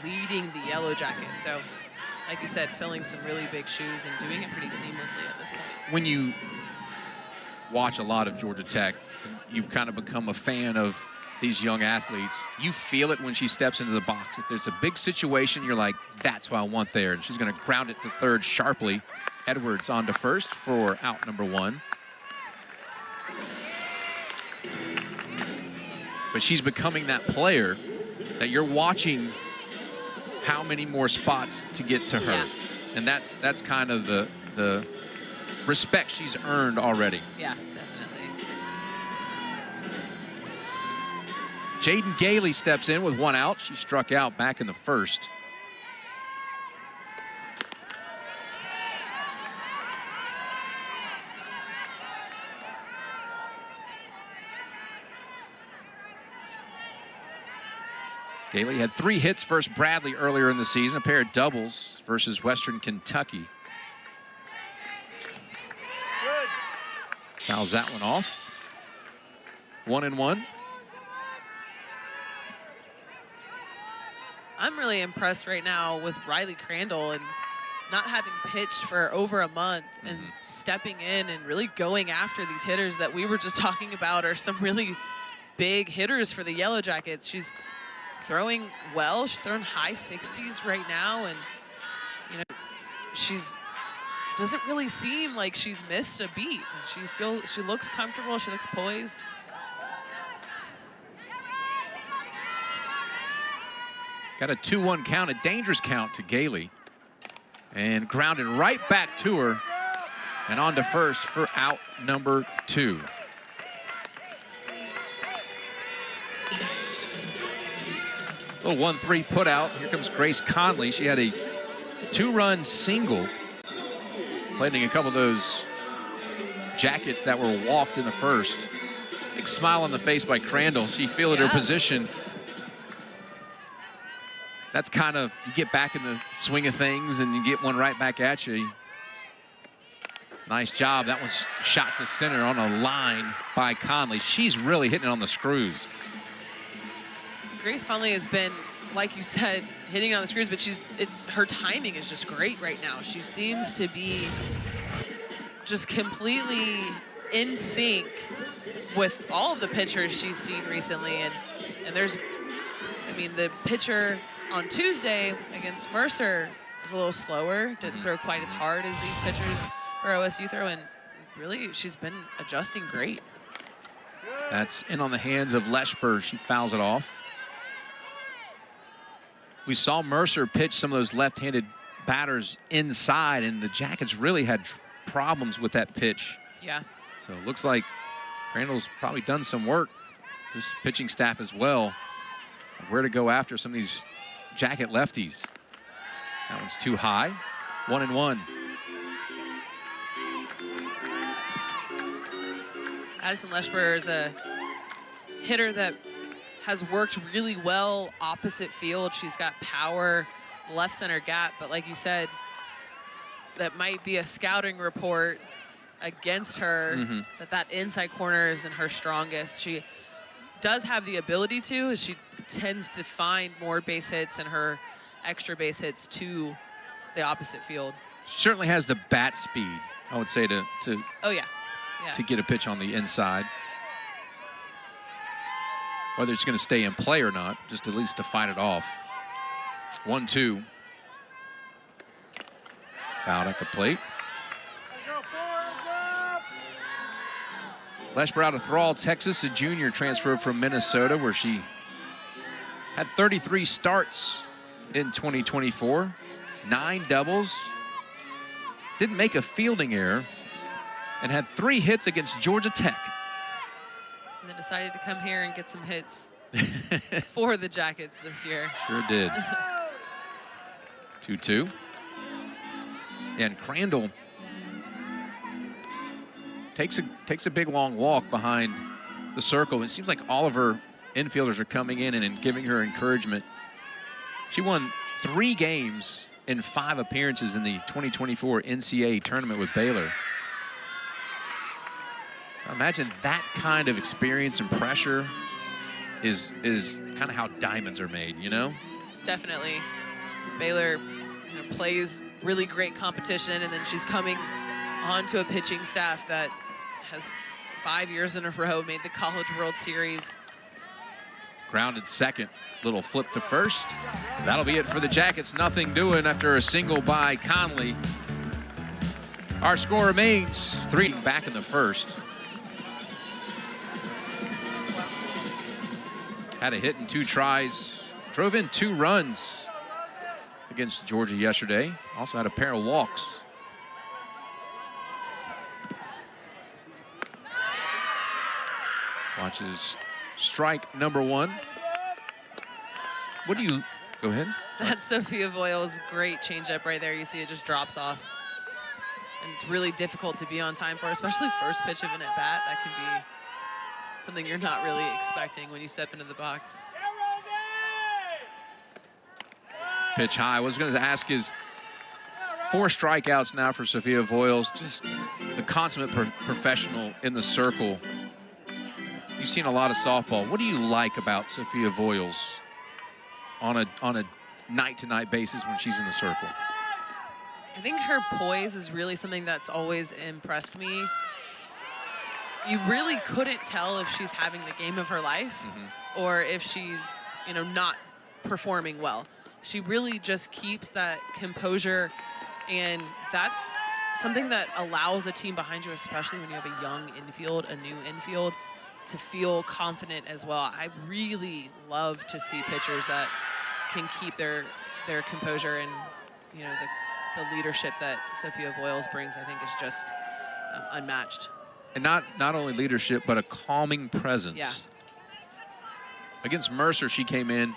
S2: leading the Yellow Jackets. So, like you said, filling some really big shoes and doing it pretty seamlessly at this point.
S1: When you watch a lot of Georgia Tech, you kind of become a fan of these young athletes. You feel it when she steps into the box. If there's a big situation, you're like, that's what I want there. And she's going to ground it to third sharply. Edwards on to first for out number 1. But she's becoming that player that you're watching how many more spots to get to her.
S2: Yeah.
S1: And that's kind of the respect she's earned already.
S2: Yeah, definitely.
S1: Jaden Gailey steps in with 1 out. She struck out back in the first. Gailey had 3 hits versus Bradley earlier in the season, a pair of doubles versus Western Kentucky.
S3: Good.
S1: Fouls that one off. 1-1.
S2: I'm really impressed right now with Riley Crandall and not having pitched for over a month and stepping in and really going after these hitters that we were just talking about are some really big hitters for the Yellow Jackets. She's throwing well. She's throwing high 60s right now, and you know, doesn't really seem like she's missed a beat. And she looks comfortable. She looks poised.
S1: Got a 2-1 count, a dangerous count to Gailey, and grounded right back to her, and on to first for out number 2. Little 1-3 put out. Here comes Grace Conley. She had a 2-run single, playing a couple of those Jackets that were walked in the first. Big smile on the face by Crandall. She fielded her position. That's kind of, you get back in the swing of things and you get one right back at you. Nice job. That was shot to center on a line by Conley. She's really hitting it on the screws.
S2: Grace Conley has been, like you said, hitting it on the screws, but her timing is just great right now. She seems to be just completely in sync with all of the pitchers she's seen recently. And there's, I mean, the pitcher on Tuesday against Mercer was a little slower, didn't throw quite as hard as these pitchers for OSU throw, and really she's been adjusting great.
S1: That's in on the hands of Leshper. She fouls it off. We saw Mercer pitch some of those left-handed batters inside, and the Jackets really had problems with that pitch.
S2: Yeah.
S1: So it looks like Randall's probably done some work, this pitching staff as well, of where to go after some of these Jacket lefties. That one's too high. 1-1.
S2: Addison Leshburr is a hitter that has worked really well opposite field. She's got power, left center gap, but like you said, that might be a scouting report against her, that inside corner isn't her strongest. She does have the ability to, as she tends to find more base hits and her extra base hits to the opposite field.
S1: Certainly has the bat speed, I would say, to
S2: Oh, yeah.
S1: to get a pitch on the inside. Whether it's going to stay in play or not, just at least to fight it off. 1-2. Foul at the plate. Leshburr out of Thrall, Texas, a junior transfer from Minnesota, where she had 33 starts in 2024, 9 doubles, didn't make a fielding error, and had 3 hits against Georgia Tech.
S2: And then decided to come here and get some hits for the Jackets this year.
S1: Sure did. 2-2. And Crandall takes a big long walk behind the circle. It seems like all of her infielders are coming in and giving her encouragement. She won 3 games in 5 appearances in the 2024 NCAA tournament with Baylor. So imagine that kind of experience and pressure is kind of how diamonds are made, you know?
S2: Definitely. Baylor plays really great competition, and then she's coming onto a pitching staff that has 5 years in a row made the College World Series.
S1: Grounded second, little flip to first. That'll be it for the Jackets. Nothing doing after a single by Conley. Our score remains 3 back in the first. Had a hit in 2 tries. Drove in 2 runs against Georgia yesterday. Also had a pair of walks. Watches strike number 1. What do you, go ahead.
S2: That's Sophia Voiles' great changeup right there. You see it just drops off. And it's really difficult to be on time for, especially first pitch of an at-bat. That can be something you're not really expecting when you step into the box.
S1: Pitch high. I was going to ask is 4 strikeouts now for Sophia Voiles, just the consummate professional in the circle. You've seen a lot of softball. What do you like about Sophia Voiles on a night-to-night basis when she's in the circle?
S2: I think her poise is really something that's always impressed me. You really couldn't tell if she's having the game of her life or if she's, not performing well. She really just keeps that composure, and that's something that allows a team behind you, especially when you have a young infield, a new infield, to feel confident as well. I really love to see pitchers that can keep their composure, and the leadership that Sophia Voiles brings, I think, is just unmatched.
S1: And not only leadership, but a calming presence.
S2: Yeah.
S1: Against Mercer, she came in,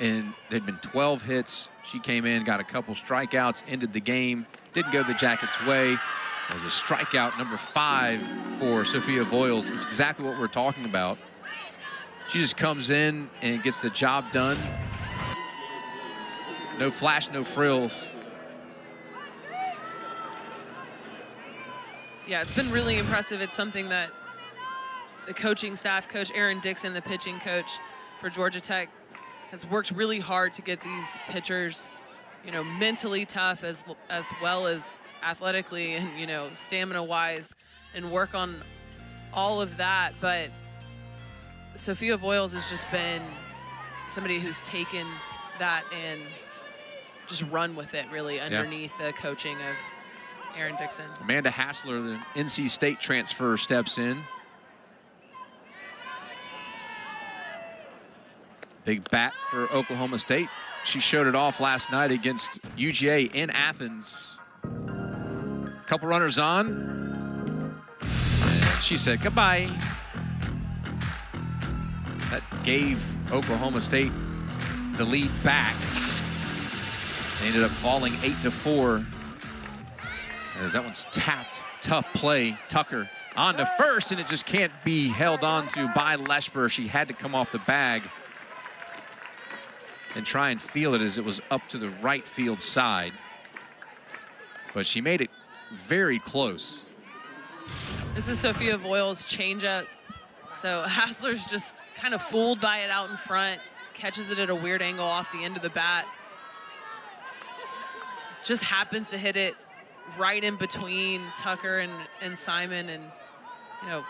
S1: and there'd been 12 hits. She came in, got a couple strikeouts, ended the game, didn't go the Jackets' way. It was a strikeout number 5 for Sophia Voiles. It's exactly what we're talking about. She just comes in and gets the job done. No flash, no frills.
S2: Yeah, it's been really impressive. It's something that the coaching staff, Coach Aaron Dixon, the pitching coach for Georgia Tech, has worked really hard to get these pitchers, mentally tough as well as athletically and, stamina-wise, and work on all of that. But Sophia Voiles has just been somebody who's taken that and just run with it, really, underneath the coaching of Aaron Dixon.
S1: Amanda Hassler, the NC State transfer, steps in. Big bat for Oklahoma State. She showed it off last night against UGA in Athens. Couple runners on. And she said goodbye. That gave Oklahoma State the lead back. They ended up falling 8-4. As that one's tapped. Tough play. Tucker on to first, and it just can't be held on to by Leshper. She had to come off the bag and try and feel it as it was up to the right field side. But she made it very close.
S2: This is Sophia Voiles' changeup. So Hassler's just kind of fooled by it out in front, catches it at a weird angle off the end of the bat. Just happens to hit it right in between Tucker and Simon, and you know,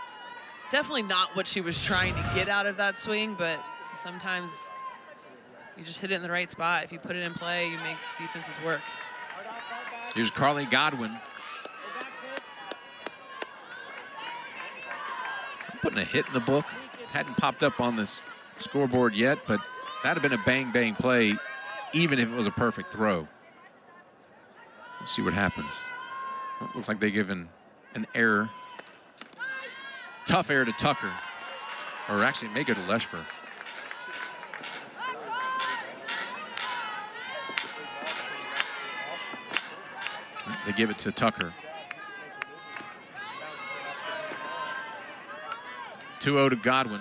S2: definitely not what she was trying to get out of that swing, but sometimes you just hit it in the right spot. If you put it in play, you make defenses work.
S1: Here's Carly Godwin. I'm putting a hit in the book. Hadn't popped up on this scoreboard yet, but that'd have been a bang-bang play, even if it was a perfect throw. Let's see what happens. Well, looks like they give an error. Tough error to Tucker. Or actually, may go to Leshper. They give it to Tucker. 2-0 to Godwin.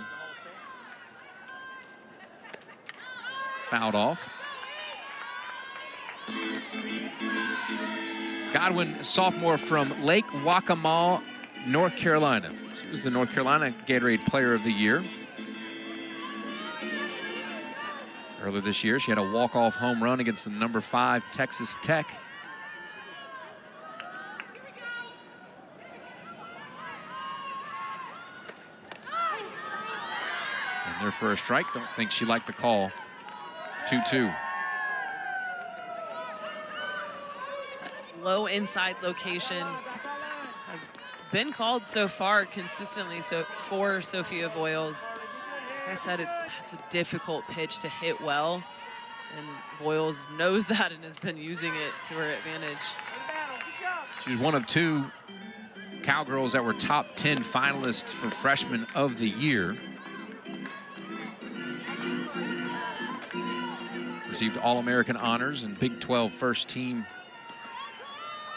S1: Fouled off. Godwin, sophomore from Lake Waccamaw, North Carolina. She was the North Carolina Gatorade Player of the Year. Earlier this year, she had a walk-off home run against the number 5 Texas Tech. And there for a strike. Don't think she liked the call. 2-2.
S2: Low inside location has been called so far consistently for Sophia Voiles. Like I said, it's a difficult pitch to hit well, and Voiles knows that and has been using it to her advantage.
S1: She's one of 2 Cowgirls that were top 10 finalists for Freshman of the Year. Received All-American honors and Big 12 first team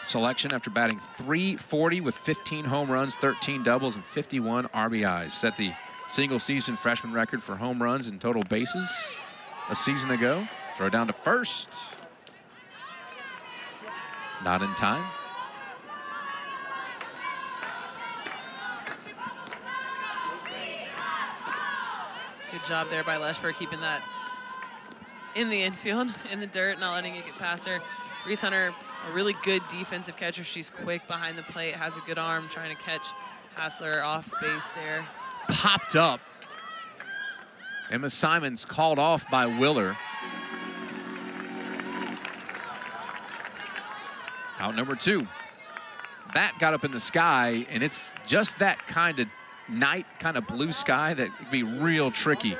S1: selection after batting .340 with 15 home runs, 13 doubles, and 51 RBIs. Set the single-season freshman record for home runs and total bases a season ago. Throw down to first. Not in time.
S2: Good job there by Leshper keeping that in the infield, in the dirt, not letting it get past her. Reese Hunter, a really good defensive catcher. She's quick behind the plate, has a good arm, trying to catch Hassler off base there.
S1: Popped up. Emma Simons called off by Willer. Out number 2. That got up in the sky, and it's just that kind of night, kind of blue sky that could be real tricky.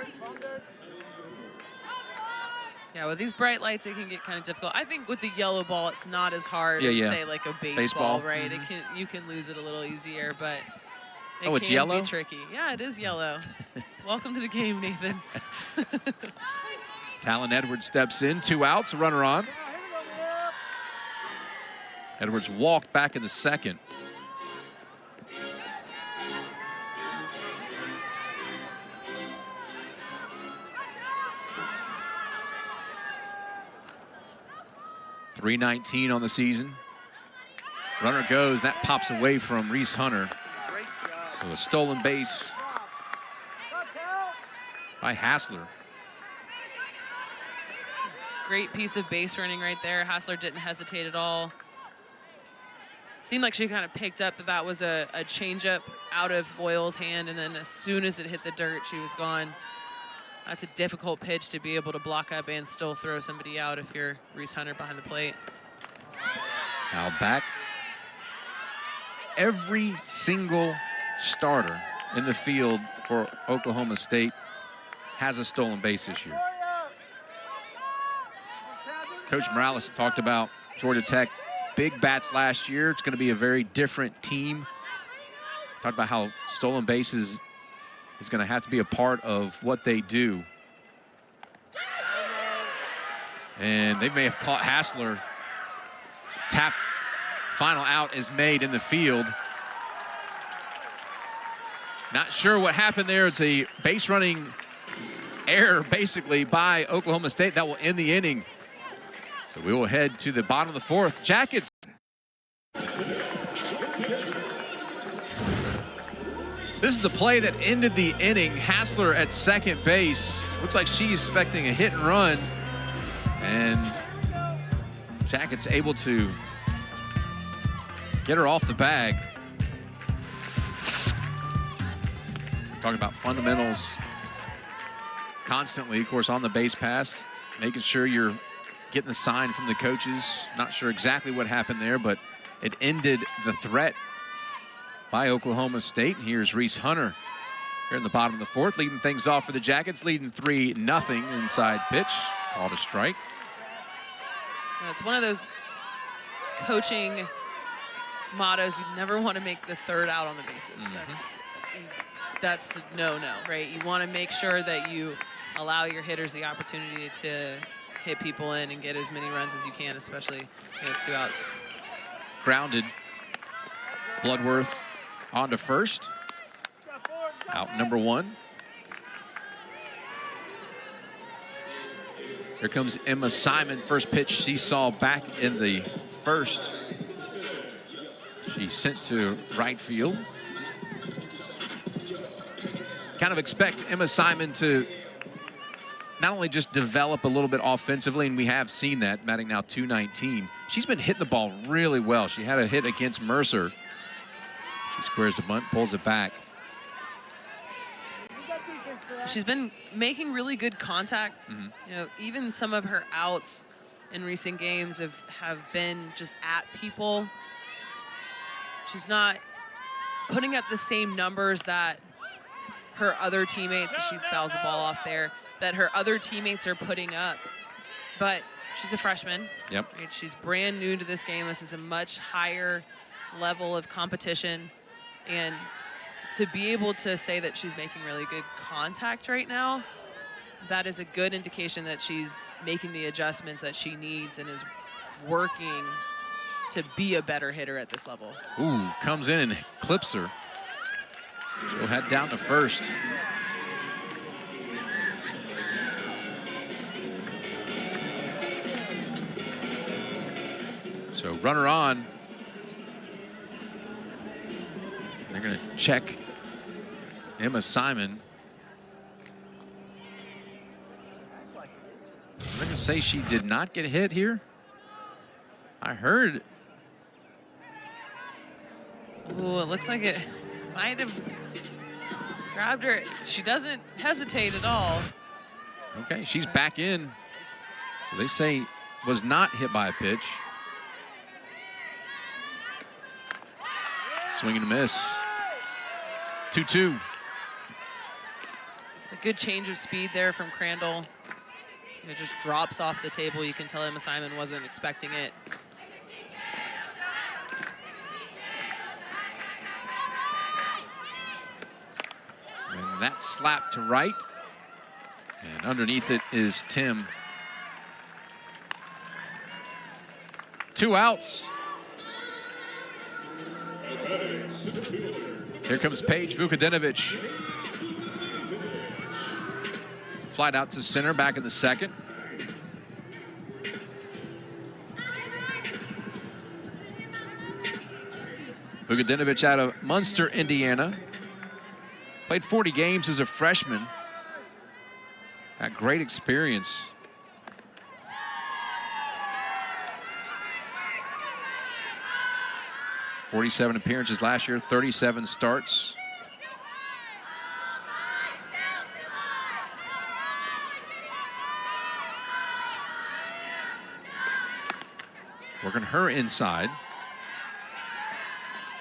S2: Yeah, with these bright lights, it can get kind of difficult. I think with the yellow ball, it's not as hard as, say, like a baseball, right? Mm-hmm. You can lose it a little easier, but
S1: it's yellow?
S2: Be tricky. Yeah, it is yellow. Welcome to the game, Nathan.
S1: Talon Edwards steps in, 2 outs, a runner on. Edwards walked back in the second. .319 on the season. Runner goes, that pops away from Reese Hunter. So a stolen base by Hassler.
S2: Great piece of base running right there. Hassler didn't hesitate at all. Seemed like she kind of picked up that was a changeup out of Voiles' hand, and then as soon as it hit the dirt, she was gone. That's a difficult pitch to be able to block up and still throw somebody out if you're Reese Hunter behind the plate.
S1: Foul back. Every single starter in the field for Oklahoma State has a stolen base this year. Coach Morales talked about Georgia Tech big bats last year. It's going to be a very different team. Talked about how stolen bases is going to have to be a part of what they do. And they may have caught Hassler. Tap, final out is made in the field. Not sure what happened there. It's a base running error, basically, by Oklahoma State. That will end the inning. So we will head to the bottom of the fourth. Jackets. This is the play that ended the inning. Hassler at second base. Looks like she's expecting a hit and run. And Jackets able to get her off the bag. Talking about fundamentals constantly, of course, on the base pass, making sure you're getting the sign from the coaches. Not sure exactly what happened there, but it ended the threat by Oklahoma State. Here's Reese Hunter here in the bottom of the fourth, leading things off for the Jackets, leading 3-0. Inside pitch, called a strike.
S2: It's one of those coaching mottos. You never want to make the third out on the bases. That's no, right? You want to make sure that you allow your hitters the opportunity to hit people in and get as many runs as you can, especially 2 outs.
S1: Grounded. Bloodworth on to first. Out number 1. Here comes Emma Simon. First pitch she saw back in the first. She sent to right field. Kind of expect Emma Simon to not only just develop a little bit offensively, and we have seen that, batting now .219. She's been hitting the ball really well. She had a hit against Mercer. She squares the bunt, pulls it back.
S2: She's been making really good contact. Even some of her outs in recent games have been just at people. She's not putting up the same numbers that her other teammates, she fouls the ball off there, that her other teammates are putting up. But she's a freshman.
S1: Yep.
S2: Right? She's brand new to this game. This is a much higher level of competition. And to be able to say that she's making really good contact right now, that is a good indication that she's making the adjustments that she needs and is working to be a better hitter at this level.
S1: Ooh, comes in and clips her. She'll head down to first. So runner on. They're going to check Emma Simon. I'm going to say she did not get hit here. I heard.
S2: Ooh, it looks like it might have grabbed her. She doesn't hesitate at all.
S1: Okay, she's back in. So they say was not hit by a pitch. Swing and a miss. 2-2.
S2: It's a good change of speed there from Crandall. It just drops off the table. You can tell Emma Simon wasn't expecting it.
S1: And that slap to right. And underneath it is Tim. 2 outs. Here comes Paige Vukadinovich. Flight out to center, back in the second. Vukadinovich out of Munster, Indiana. Played 40 games as a freshman. Got great experience. .47 appearances last year, 37 starts. Working her inside.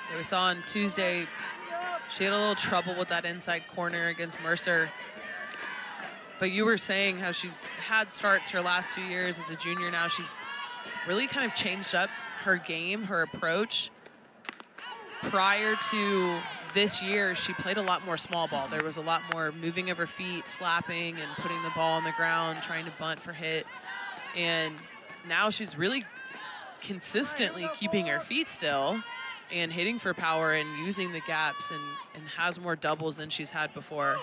S2: Yeah, we saw on Tuesday, she had a little trouble with that inside corner against Mercer. But you were saying how she's had starts her last 2 years as a junior. Now she's really kind of changed up her game, her approach. Prior to this year, she played a lot more small ball. There was a lot more moving of her feet, slapping and putting the ball on the ground, trying to bunt for hit. And now she's really consistently keeping her feet still and hitting for power and using the gaps and has more doubles than she's had before.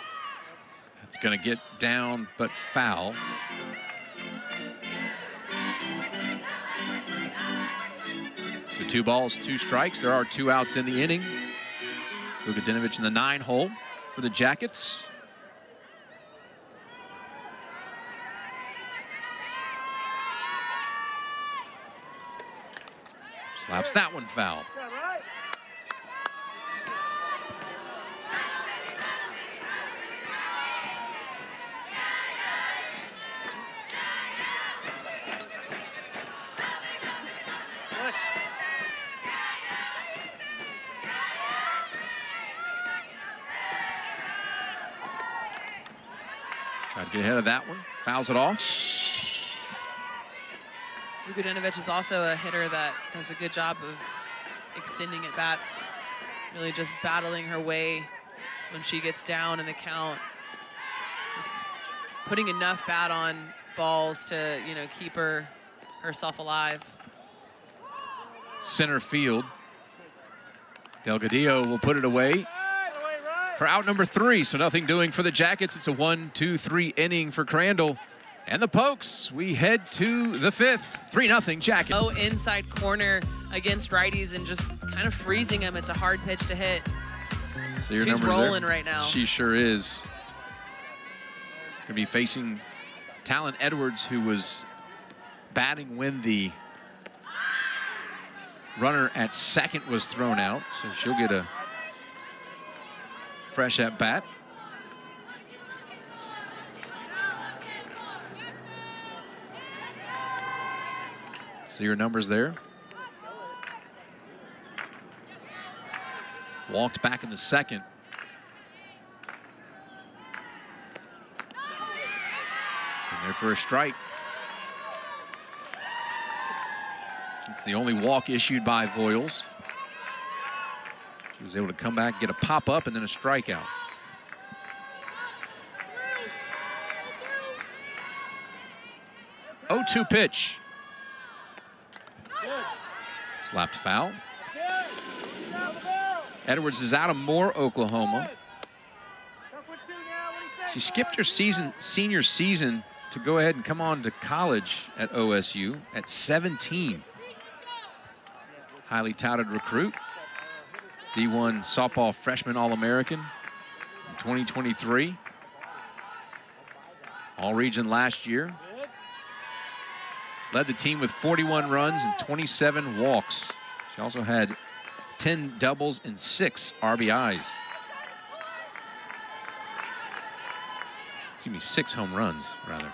S1: It's going to get down, but foul. So 2 balls, 2 strikes. There are 2 outs in the inning. Vukadinovich in the 9-hole for the Jackets. Slaps that one foul. Try to get ahead of that one. Fouls it off.
S2: Vukadinovich is also a hitter that does a good job of extending at bats, really just battling her way when she gets down in the count. Just putting enough bat on balls to, you know, keep herself alive.
S1: Center field. Delgadillo will put it away for out number 3. So nothing doing for the Jackets. It's a 1-2-3 inning for Crandall. And the Pokes, we head to the 5th. 3-0 Jackets.
S2: Oh, inside corner against righties and just kind of freezing them. It's a hard pitch to hit.
S1: So your
S2: She's rolling
S1: there.
S2: Right now.
S1: She sure is. Going to be facing Talon Edwards, who was batting when the runner at second was thrown out. So she'll get a fresh at bat. So your numbers there. Walked back in the second. And there for a strike. It's the only walk issued by Voiles. She was able to come back, get a pop-up, and then a strikeout. Oh, 2 pitch. Slapped foul. Edwards is out of Moore, Oklahoma. She skipped her senior season to go ahead and come on to college at OSU at 17. Highly touted recruit. D1 softball freshman All-American in 2023. All-region last year. Led the team with 41 runs and 27 walks. She also had 10 doubles and 6 RBIs. Excuse me, 6 home runs, rather.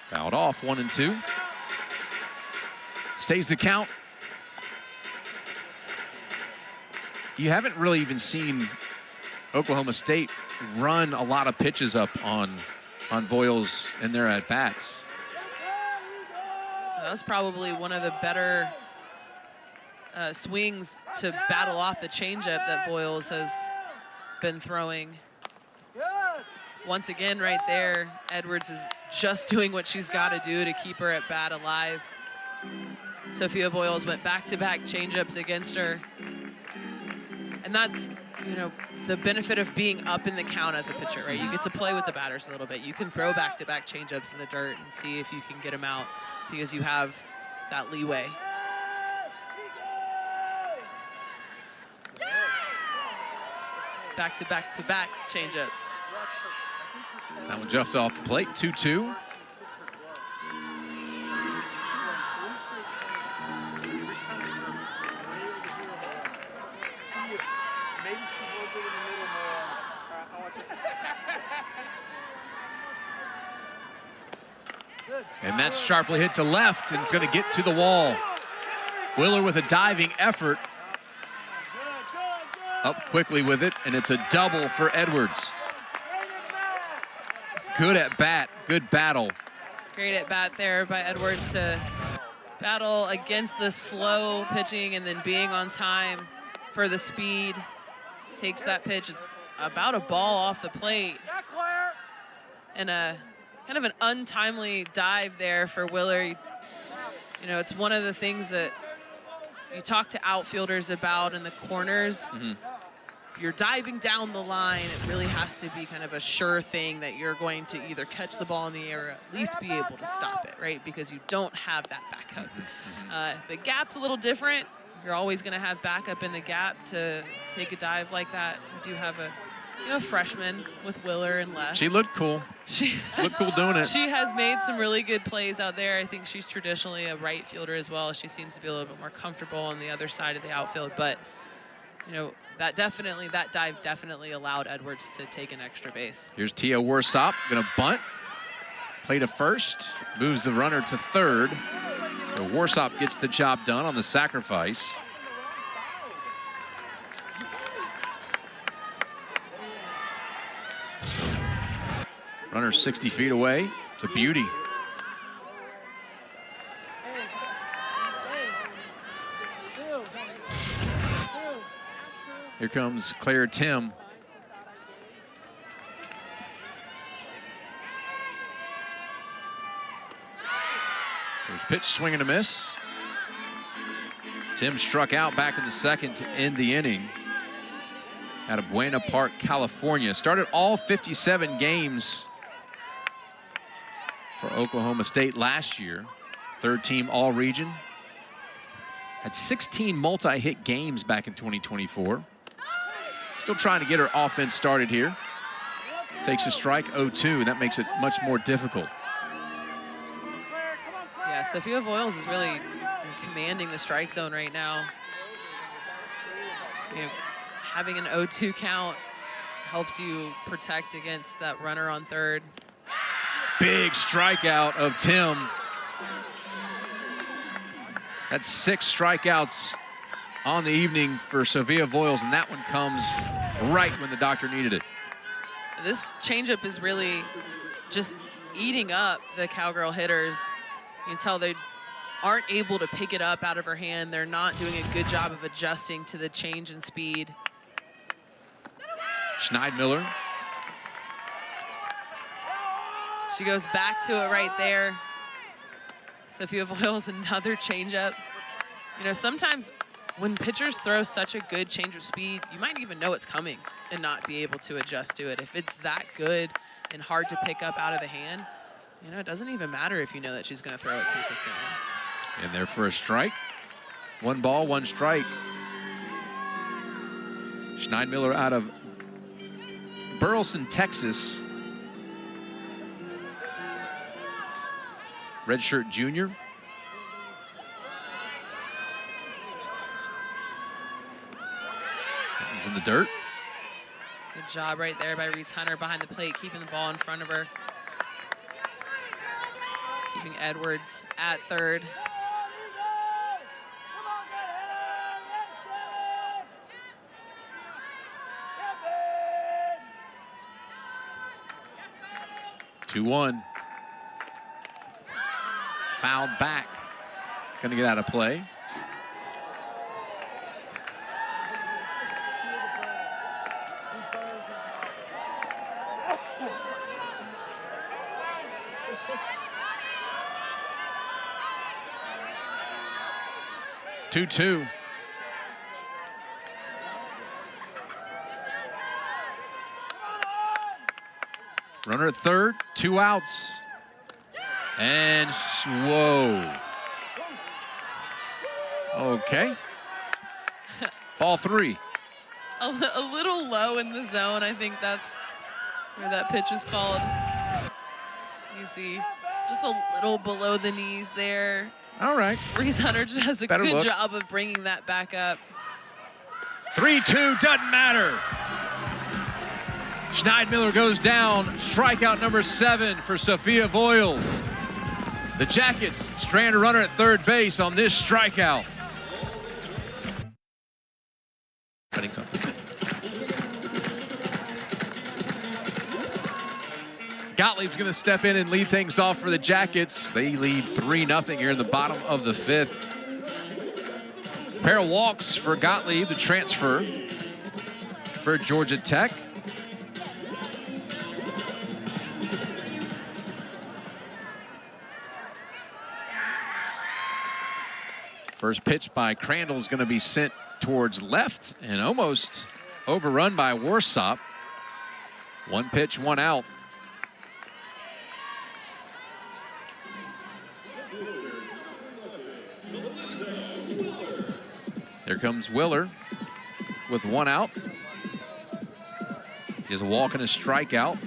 S1: Fouled off, 1-2. Stays the count. You haven't really even seen Oklahoma State run a lot of pitches up on Voiles in their at-bats.
S2: That was probably one of the better swings to battle off the changeup that Voiles has been throwing. Once again, right there, Edwards is just doing what she's got to do to keep her at bat alive. Sophia Voiles went back-to-back changeups against her. And that's, you know, the benefit of being up in the count as a pitcher, right? You get to play with the batters a little bit. You can throw back-to-back changeups in the dirt and see if you can get them out because you have that leeway. Back-to-back-to-back changeups.
S1: That one jumps off the plate, 2-2. And that's sharply hit to left, and it's going to get to the wall. Willer with a diving effort. Up quickly with it, and it's a double for Edwards. Good at bat, good battle.
S2: Great at bat there by Edwards to battle against the slow pitching and then being on time for the speed. Takes that pitch, it's about a ball off the plate. And a kind of an untimely dive there for Willer. You know, it's one of the things that you talk to outfielders about in the corners. If you're diving down the line, it really has to be kind of a sure thing that you're going to either catch the ball in the air or at least be able to stop it, right? Because you don't have that backup. The gap's a little different. You're always going to have backup in the gap to take a dive like that. You do have a freshman with Willer and Les.
S1: She looked cool. She looked cool doing it.
S2: She has made some really good plays out there. I think she's traditionally a right fielder as well. She seems to be a little bit more comfortable on the other side of the outfield. But, you know, that dive definitely allowed Edwards to take an extra base.
S1: Here's Tia Warsop, gonna bunt. Play to first, moves the runner to third. So Warsop gets the job done on the sacrifice. Runner 60 feet away. It's a beauty. Here comes Claire Tim. First pitch, swing and a miss. Tim struck out back in the second to end the inning. Out of Buena Park, California. Started all 57 games for Oklahoma State last year. Third team All-Region. Had 16 multi-hit games back in 2024. Still trying to get her offense started here. Takes a strike, 0-2, and that makes it much more difficult.
S2: Yeah, Sophia Voiles is really commanding the strike zone right now. You know, having an 0-2 count helps you protect against that runner on third.
S1: Big strikeout of Tim. That's 6 strikeouts on the evening for Sophia Voiles, and that one comes right when the doctor needed it.
S2: This changeup is really just eating up the Cowgirl hitters. You can tell they aren't able to pick it up out of her hand. They're not doing a good job of adjusting to the change in speed.
S1: Schneidmiller.
S2: She goes back to it right there. Sophia Voiles, another changeup. You know, sometimes when pitchers throw such a good change of speed, you might even know it's coming and not be able to adjust to it. If it's that good and hard to pick up out of the hand, you know, it doesn't even matter if you know that she's going to throw it consistently.
S1: In there for a strike. 1 ball, 1 strike. Schneidmiller out of Burleson, Texas. Redshirt junior. That one's in the dirt.
S2: Good job right there by Reese Hunter behind the plate, keeping the ball in front of her. Keeping Edwards at third.
S1: Two 2-1. Fouled back. Going to get out of play. Two. Runner at third, 2 outs. And whoa. Okay. Ball 3.
S2: A little low in the zone. I think that's where that pitch is called. You see just a little below the knees there.
S1: All right.
S2: Reese Hunter just does a
S1: Better
S2: good
S1: look.
S2: job of bringing that back up.
S1: 3-2, doesn't matter. Schneidmiller goes down. Strikeout number 7 for Sophia Voiles. The Jackets strand a runner at third base on this strikeout. Cutting something. Gottlieb's going to step in and lead things off for the Jackets. They lead 3-0 here in the bottom of the 5th. Pair of walks for Gottlieb, the transfer for Georgia Tech. First pitch by Crandall is going to be sent towards left and almost overrun by Warsop. One pitch, one out. There comes Willer with one out. He has a walk and a strikeout.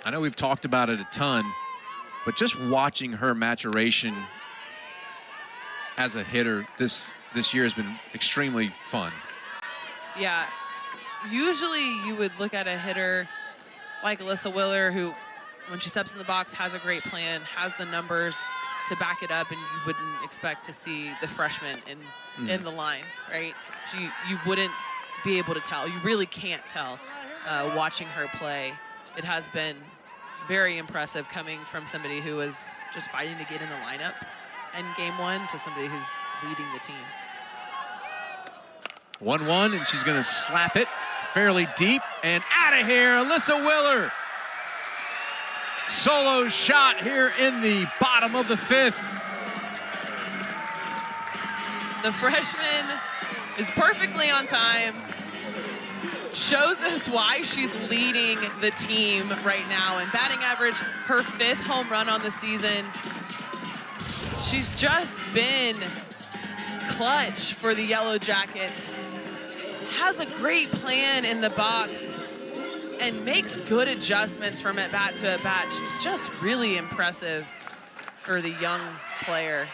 S1: I know we've talked about it a ton, but just watching her maturation as a hitter this year has been extremely fun.
S2: Yeah, usually you would look at a hitter like Alyssa Willer, who, when she steps in the box, has a great plan, has the numbers to back it up, and you wouldn't expect to see the freshman in the line, right? You wouldn't be able to tell. You really can't tell watching her play. It has been very impressive coming from somebody who was just fighting to get in the lineup in game one to somebody who's leading the team.
S1: 1-1, and she's going to slap it fairly deep and out of here. Alyssa Willer. Solo shot here in the bottom of the fifth.
S2: The freshman is perfectly on time. Shows us why she's leading the team right now. In batting average, her 5th home run on the season. She's just been clutch for the Yellow Jackets. Has a great plan in the box and makes good adjustments from at bat to at bat. She's just really impressive for the young player.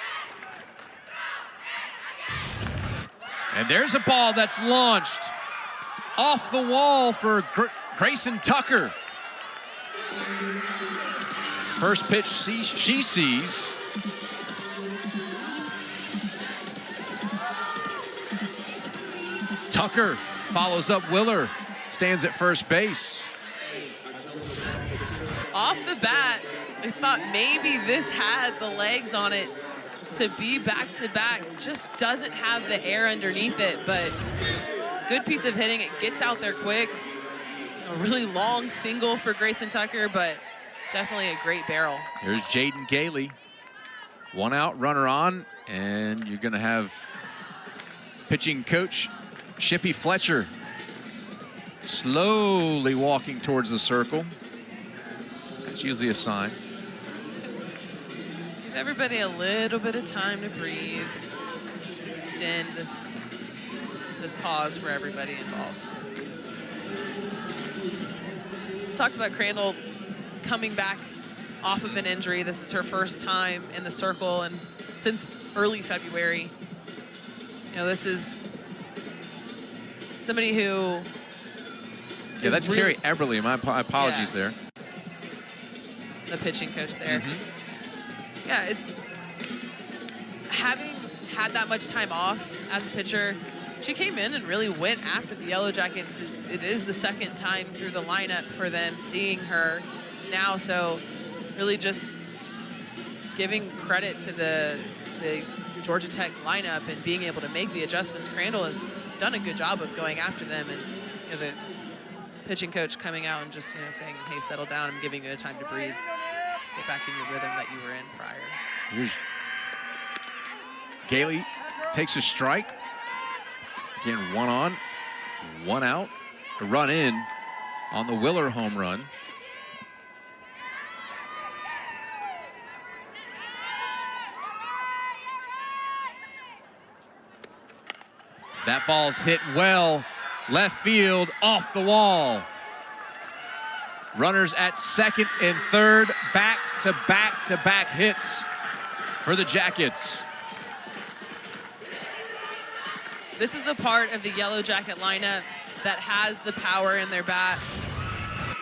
S1: And there's a ball that's launched off the wall for Grayson Tucker. First pitch she sees. Tucker follows up Willer, stands at first base.
S2: Off the bat, I thought maybe this had the legs on it to be back-to-back. Just doesn't have the air underneath it, but good piece of hitting. It gets out there quick. A really long single for Grayson Tucker, but definitely a great barrel.
S1: Here's Jaden Gailey. One out, runner on, and you're going to have pitching coach Shippy Fletcher slowly walking towards the circle. That's usually a sign.
S2: Give everybody a little bit of time to breathe. Just extend this pause for everybody involved. Talked about Crandall coming back off of an injury. This is her first time in the circle, and since early February. You know, this is somebody who...
S1: Yeah, that's Carrie Eberly. My apologies there.
S2: The pitching coach there. Yeah, it's having had that much time off as a pitcher, she came in and really went after the Yellow Jackets. It is the second time through the lineup for them seeing her now, so really just giving credit to the Georgia Tech lineup and being able to make the adjustments. Crandall has done a good job of going after them, and you know, the pitching coach coming out and just saying, hey, settle down, I'm giving you a time to breathe. Get back in your rhythm that you were in prior.
S1: Here's Gailey takes a strike. Again, one on, one out. The run in on the Willer home run. That ball's hit well. Left field, off the wall. Runners at second and third, back-to-back hits for the Jackets.
S2: This is the part of the Yellow Jacket lineup that has the power in their bat.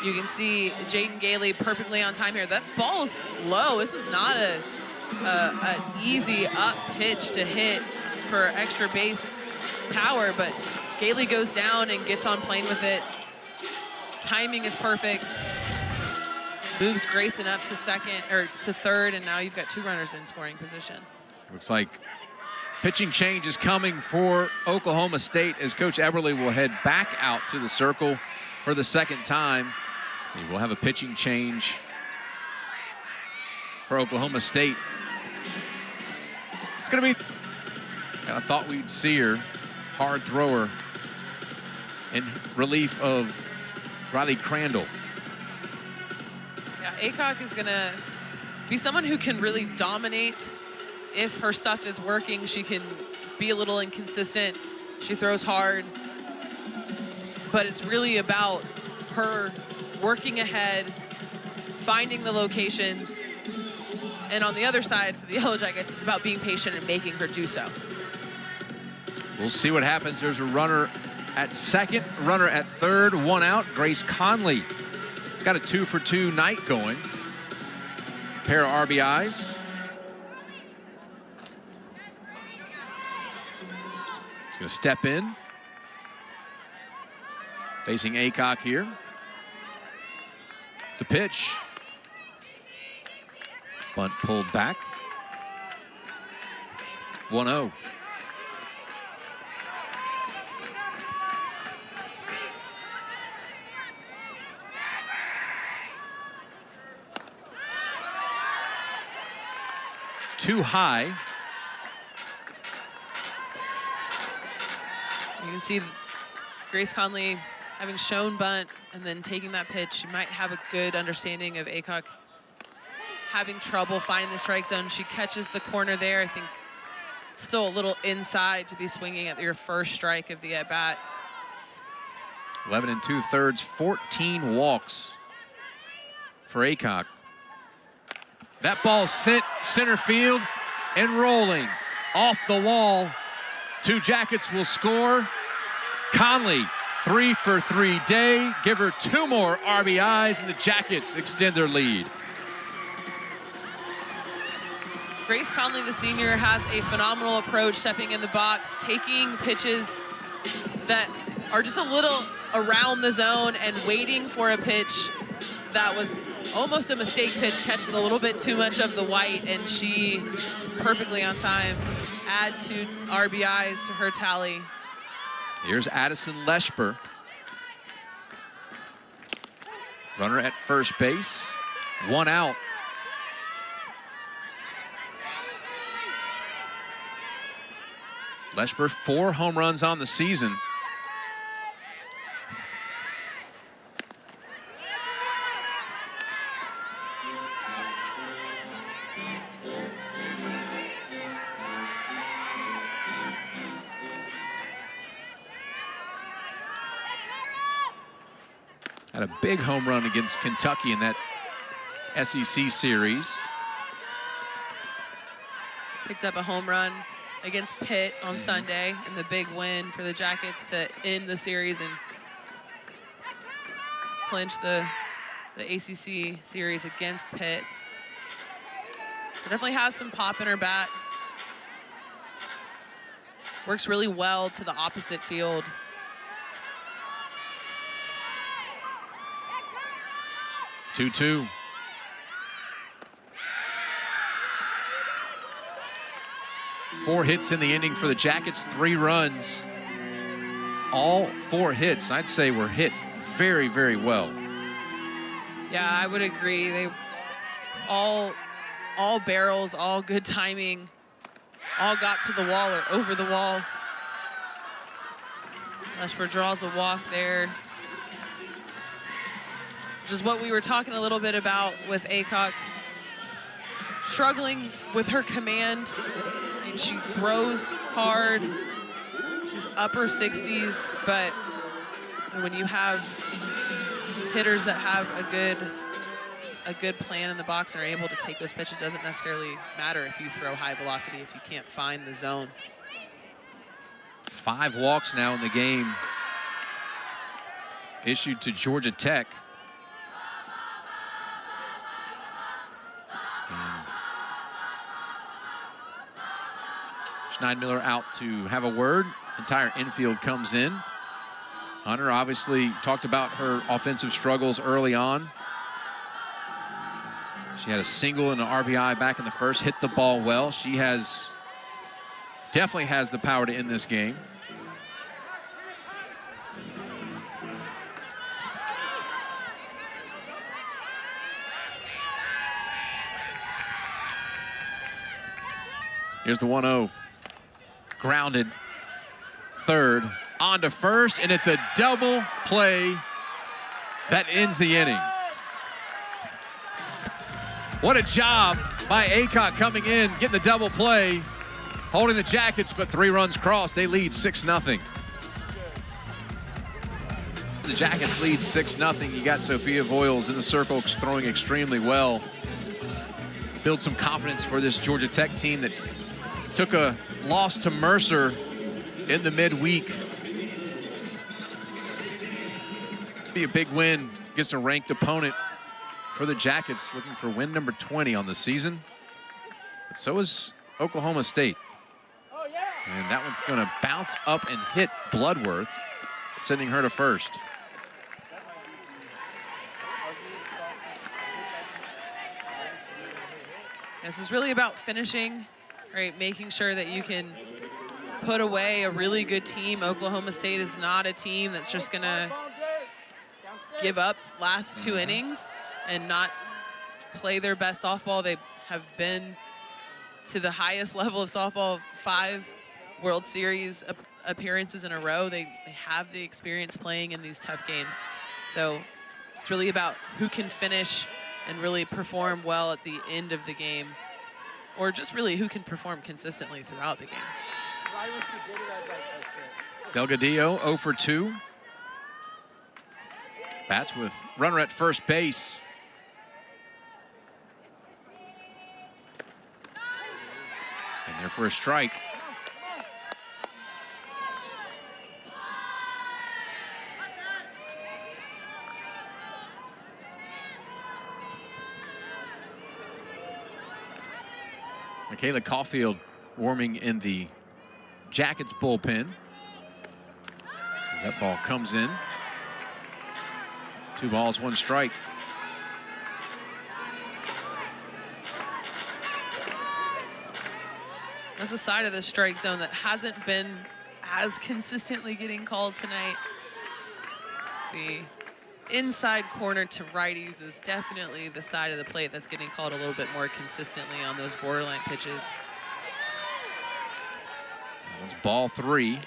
S2: You can see Jaden Gailey perfectly on time here. That ball's low. This is not an easy up pitch to hit for extra base power, but Gailey goes down and gets on plane with it. Timing is perfect. Moves Grayson up to second or to third, and now you've got two runners in scoring position.
S1: Looks like pitching change is coming for Oklahoma State as Coach Eberly will head back out to the circle for the second time. He will have a pitching change for Oklahoma State. It's going to be, kind of thought we'd see her, hard thrower in relief of Riley Crandall.
S2: Yeah, Aycock is going to be someone who can really dominate. If her stuff is working, she can be a little inconsistent. She throws hard. But it's really about her working ahead, finding the locations. And on the other side, for the Yellow Jackets, it's about being patient and making her do so.
S1: We'll see what happens. There's a runner at second, runner at third, one out. Grace Conley. It's got a 2-for-2 night going. Pair of RBIs. He's going to step in. Facing Aycock here. The pitch. Bunt pulled back. 1-0. Too high.
S2: You can see Grace Conley having shown bunt and then taking that pitch. You might have a good understanding of Aycock having trouble finding the strike zone. She catches the corner there. I think still a little inside to be swinging at your first strike of the at-bat.
S1: 11 2/3, 14 walks for Aycock. That ball sent center field and rolling off the wall. Two Jackets will score. Conley, 3-for-3 day. Give her 2 more RBIs, and the Jackets extend their lead.
S2: Grace Conley, the senior, has a phenomenal approach, stepping in the box, taking pitches that are just a little around the zone and waiting for a pitch that was almost a mistake pitch, catches a little bit too much of the white, and she is perfectly on time. Add 2 RBIs to her tally.
S1: Here's Addison Leshper. Runner at first base, 1 out. Leshper, 4 home runs on the season. Had a big home run against Kentucky in that SEC series.
S2: Picked up a home run against Pitt on Sunday in the big win for the Jackets to end the series and clinch the ACC series against Pitt. So definitely has some pop in her bat. Works really well to the opposite field.
S1: Two. 4 hits in the inning for the Jackets, 3 runs. All 4 hits, I'd say, were hit very, very well.
S2: Yeah, I would agree. They all barrels, all good timing, all got to the wall or over the wall. Leshper draws a walk there. Which is what we were talking a little bit about with Aycock. Struggling with her command. I mean, she throws hard. She's upper 60s, but when you have hitters that have a good plan in the box and are able to take those pitches, it doesn't necessarily matter if you throw high velocity if you can't find the zone.
S1: 5 walks now in the game issued to Georgia Tech. Schneidmiller out to have a word. Entire infield comes in. Hunter obviously talked about her offensive struggles early on. She had a single and an RBI back in the first, hit the ball well. She definitely has the power to end this game. Here's the 1-0. Grounded. Third. On to first, and it's a double play that ends the inning. What a job by Aycock coming in, getting the double play, holding the Jackets, but 3 runs crossed. They lead 6-0. The Jackets lead 6-0. You got Sophia Voiles in the circle throwing extremely well. Build some confidence for this Georgia Tech team that took a loss to Mercer in the midweek. Be a big win against a ranked opponent for the Jackets, looking for win number 20 on the season. But so is Oklahoma State. And that one's going to bounce up and hit Bloodworth, sending her to first.
S2: This is really about finishing, right? Making sure that you can put away a really good team. Oklahoma State is not a team that's just going to give up last 2 innings and not play their best softball. They have been to the highest level of softball, 5 World Series appearances in a row. They have the experience playing in these tough games. So it's really about who can finish and really perform well at the end of the game, or just really who can perform consistently throughout the game.
S1: Delgadillo 0 for 2. Bats with runner at first base. And there for a strike. Michaela Caulfield warming in the Jackets bullpen. As that ball comes in. 2 balls, 1 strike.
S2: That's the side of the strike zone that hasn't been as consistently getting called tonight. The inside corner to righties is definitely the side of the plate that's getting called a little bit more consistently on those borderline pitches.
S1: That one's ball 3.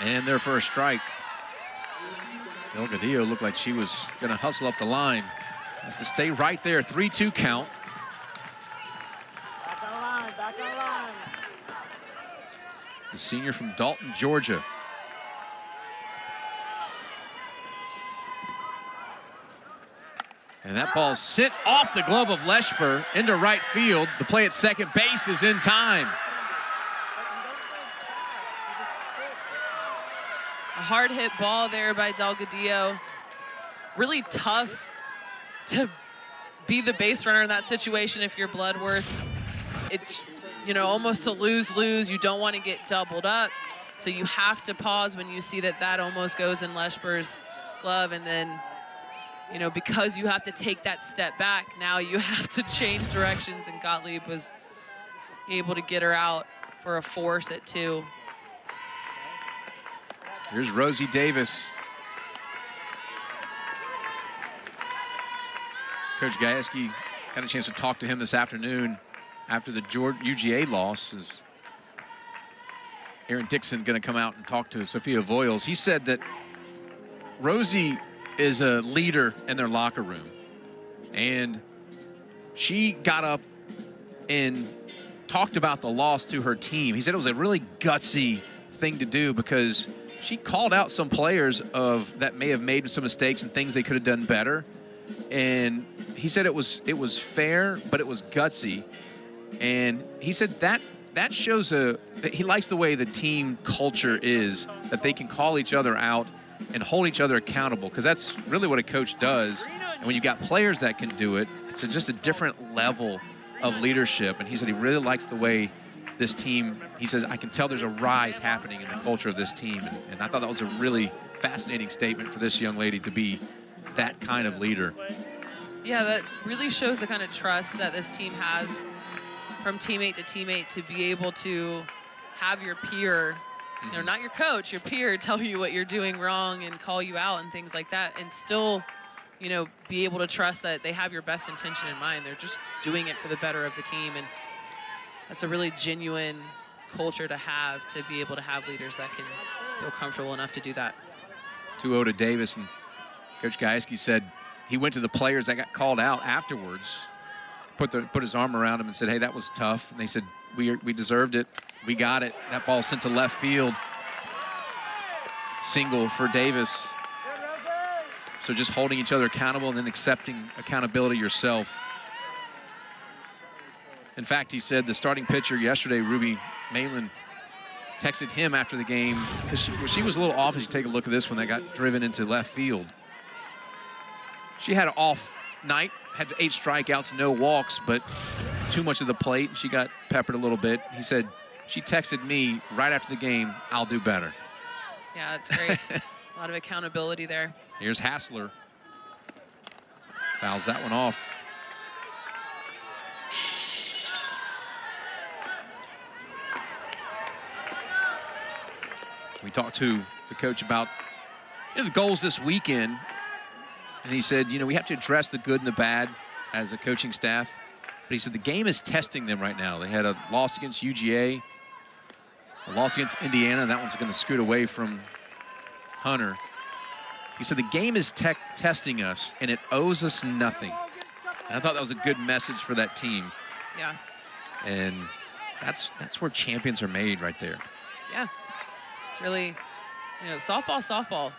S1: And there for a strike. Delgadillo looked like she was going to hustle up the line. Has to stay right there. 3-2 count.
S3: Back on the line, back on the line.
S1: The senior from Dalton, Georgia. And that ball sent off the glove of Leshper into right field. The play at second base is in time.
S2: A hard hit ball there by Delgadillo. Really tough to be the base runner in that situation if you're Bloodworth. It's, you know, almost a lose-lose. You don't want to get doubled up. So you have to pause when you see that that almost goes in Leshper's glove. And then, you know, because you have to take that step back, now you have to change directions. And Gottlieb was able to get her out for a force at 2.
S1: Here's Rosie Davis. Coach Gajewski had a chance to talk to him this afternoon after the UGA loss. Is Aaron Dixon going to come out and talk to Sophia Voiles? He said that Rosie is a leader in their locker room. And she got up and talked about the loss to her team. He said it was a really gutsy thing to do because she called out some players that may have made some mistakes and things they could have done better. And he said it was fair, but it was gutsy. And he said that shows he likes the way the team culture is, that they can call each other out and hold each other accountable, because that's really what a coach does. And when you got players that can do it, it's just a different level of leadership. And he said he really likes the way this team, he says, I can tell there's a rise happening in the culture of this team. And I thought that was a really fascinating statement for this young lady to be that kind of leader.
S2: Yeah, that really shows the kind of trust that this team has from teammate to teammate to be able to have your peer, you know, not your coach, your peer tell you what you're doing wrong and call you out and things like that, and still, you know, be able to trust that they have your best intention in mind. They're just doing it for the better of the team, and that's a really genuine culture to have, to be able to have leaders that can feel comfortable enough to do that.
S1: 2-0 to Davis, and Coach Gajewski said he went to the players that got called out afterwards, put his arm around them and said, hey, that was tough. And they said, we deserved it. We got it. That ball sent to left field. Single for Davis. So just holding each other accountable and then accepting accountability yourself. In fact, he said the starting pitcher yesterday, Ruby Malin, texted him after the game because she was a little off as you take a look at this one that got driven into left field. She had an off night, had 8 strikeouts, no walks, but too much of the plate. She got peppered a little bit. He said, she texted me right after the game, I'll do better.
S2: Yeah, it's great. A lot of accountability there.
S1: Here's Hassler. Fouls that one off. We talked to the coach about the goals this weekend, and he said, you know, we have to address the good and the bad as a coaching staff. But he said the game is testing them right now. They had a loss against UGA, a loss against Indiana, and that one's going to scoot away from Hunter. He said the game is testing us, and it owes us nothing. And I thought that was a good message for that team.
S2: Yeah.
S1: And that's where champions are made right there.
S2: Yeah. It's really, you know, softball.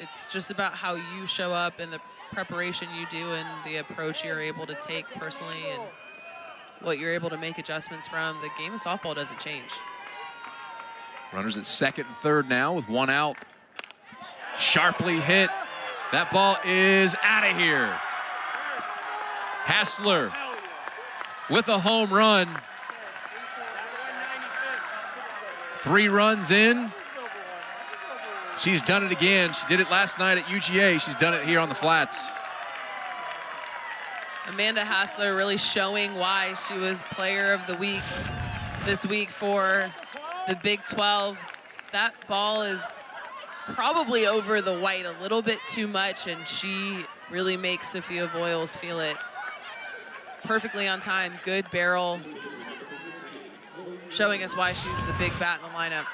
S2: It's just about how you show up and the preparation you do and the approach you're able to take personally and what you're able to make adjustments from. The game of softball doesn't change.
S1: Runners at second and third now with 1 out. Sharply hit. That ball is out of here. Hassler with a home run. 3 runs in. She's done it again. She did it last night at UGA. She's done it here on the flats.
S2: Amanda Hassler really showing why she was player of the week this week for the Big 12. That ball is probably over the white a little bit too much, and she really makes Sophia Voiles feel it perfectly on time. Good barrel, showing us why she's the big bat in the lineup.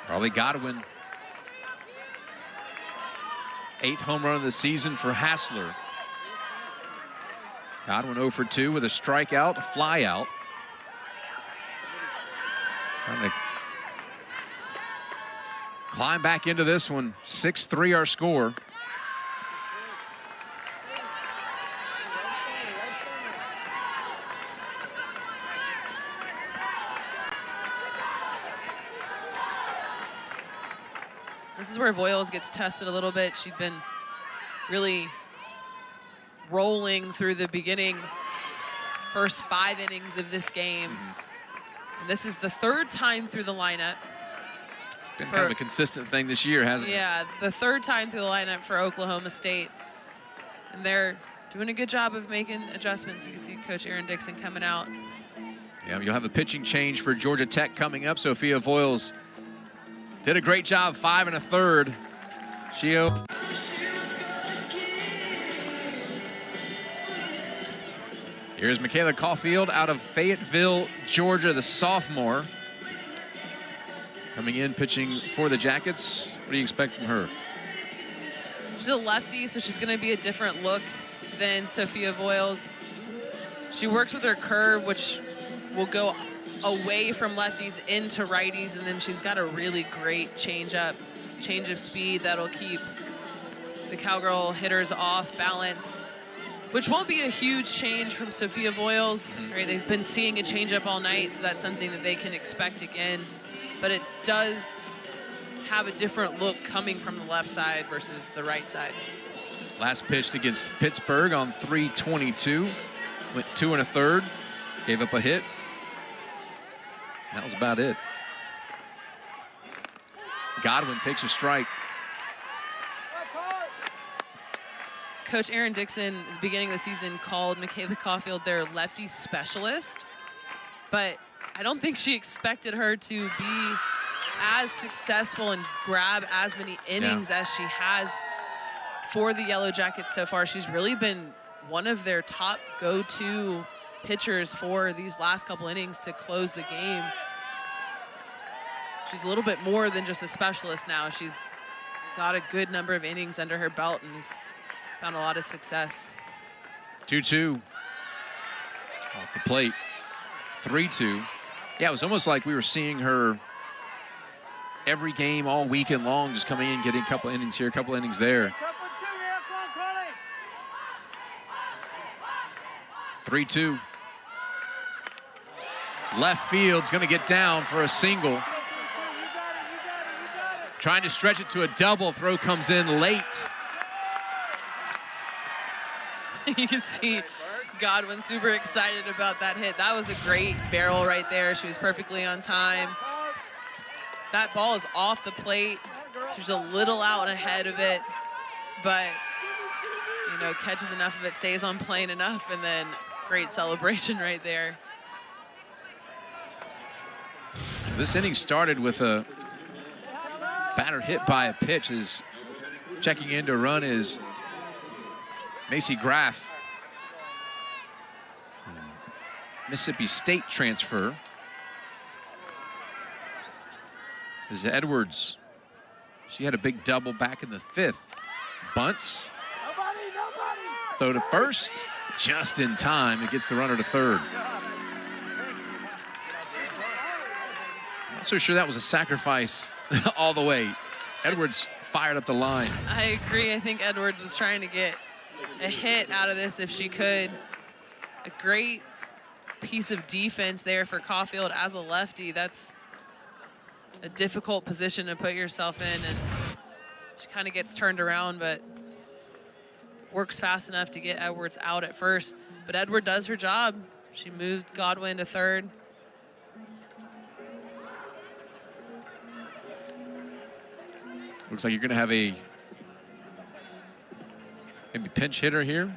S1: Carly Godwin, 8th home run of the season for Hassler. Godwin 0 for 2 with a strikeout, a fly out. Trying to climb back into this one. 6-3 our score.
S2: This is where Voiles gets tested a little bit. She'd been really rolling through the first 5 innings of this game. And this is the 3rd time through the lineup.
S1: It's been kind of a consistent thing this year, hasn't it?
S2: Yeah, the 3rd time through the lineup for Oklahoma State. And they're doing a good job of making adjustments. You can see Coach Aaron Dixon coming out.
S1: Yeah, you'll have a pitching change for Georgia Tech coming up. Sophia Voiles did a great job, 5 1/3. Here's Michaela Caulfield out of Fayetteville, Georgia, the sophomore. Coming in, pitching for the Jackets. What do you expect from her?
S2: She's a lefty, so she's going to be a different look than Sophia Voiles. She works with her curve, which will go away from lefties into righties, and then she's got a really great change of speed that'll keep the Cowgirl hitters off balance, which won't be a huge change from Sophia Voiles. Right? They've been seeing a changeup all night, so that's something that they can expect again. But it does have a different look coming from the left side versus the right side.
S1: Last pitched against Pittsburgh on 3:22. Went 2 1/3. Gave up a hit. That was about it. Godwin takes a strike.
S2: Coach Aaron Dixon, at the beginning of the season, called Michaela Caulfield their lefty specialist, but I don't think she expected her to be as successful and grab as many innings as she has for the Yellow Jackets so far. She's really been one of their top go-to pitchers for these last couple innings to close the game. She's a little bit more than just a specialist now. She's got a good number of innings under her belt and has found a lot of success.
S1: 2-2 off the plate. 3-2. Yeah, it was almost like we were seeing her every game all weekend long, just coming in, getting a couple innings here, a couple innings there. 3-2. Left field's going to get down for a single. Trying to stretch it to a double. Throw comes in late.
S2: You can see Godwin super excited about that hit. That was a great barrel right there. She was perfectly on time. That ball is off the plate. She's a little out ahead of it, but you know, catches enough of it, stays on plane enough, and then great celebration right there.
S1: This inning started with a batter hit by a pitch. Is checking in to run is Macy Graff, Mississippi State transfer. Is Edwards. She had a big double back in the 5th. Bunts. Throw to first. Just in time. It gets the runner to third. Not so sure that was a sacrifice all the way. Edwards fired up the line.
S2: I agree. I think Edwards was trying to get a hit out of this if she could. A great piece of defense there for Caulfield as a lefty. That's a difficult position to put yourself in, and she kind of gets turned around, but works fast enough to get Edwards out at first. But Edward does her job. She moved Godwin to third.
S1: Looks like you're going to have a maybe pinch hitter here.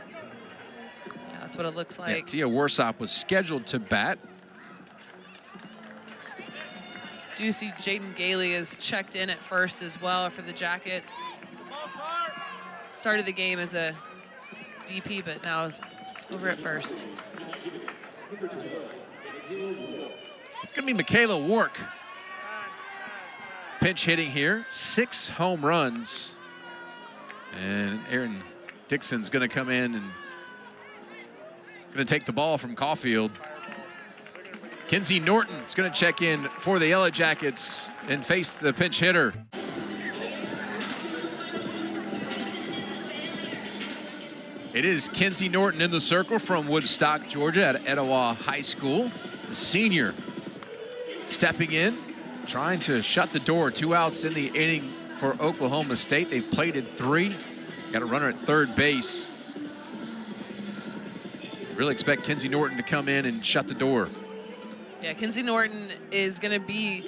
S2: Yeah, that's what it looks like.
S1: Yeah, Tia Warsop was scheduled to bat.
S2: Do see Jaden Gailey is checked in at first as well for the Jackets. Started the game as a DP, but now is over at first.
S1: It's going to be Michaela Wark. Pinch hitting here, 6 home runs. And Aaron Dixon's going to come in and going to take the ball from Caulfield. Kenzie Norton is going to check in for the Yellow Jackets and face the pinch hitter. It is Kenzie Norton in the circle from Woodstock, Georgia at Etowah High School. The senior stepping in, trying to shut the door. 2 outs in the inning for Oklahoma State. They've plated 3. Got a runner at third base. Really expect Kenzie Norton to come in and shut the door.
S2: Yeah, Kenzie Norton is going to be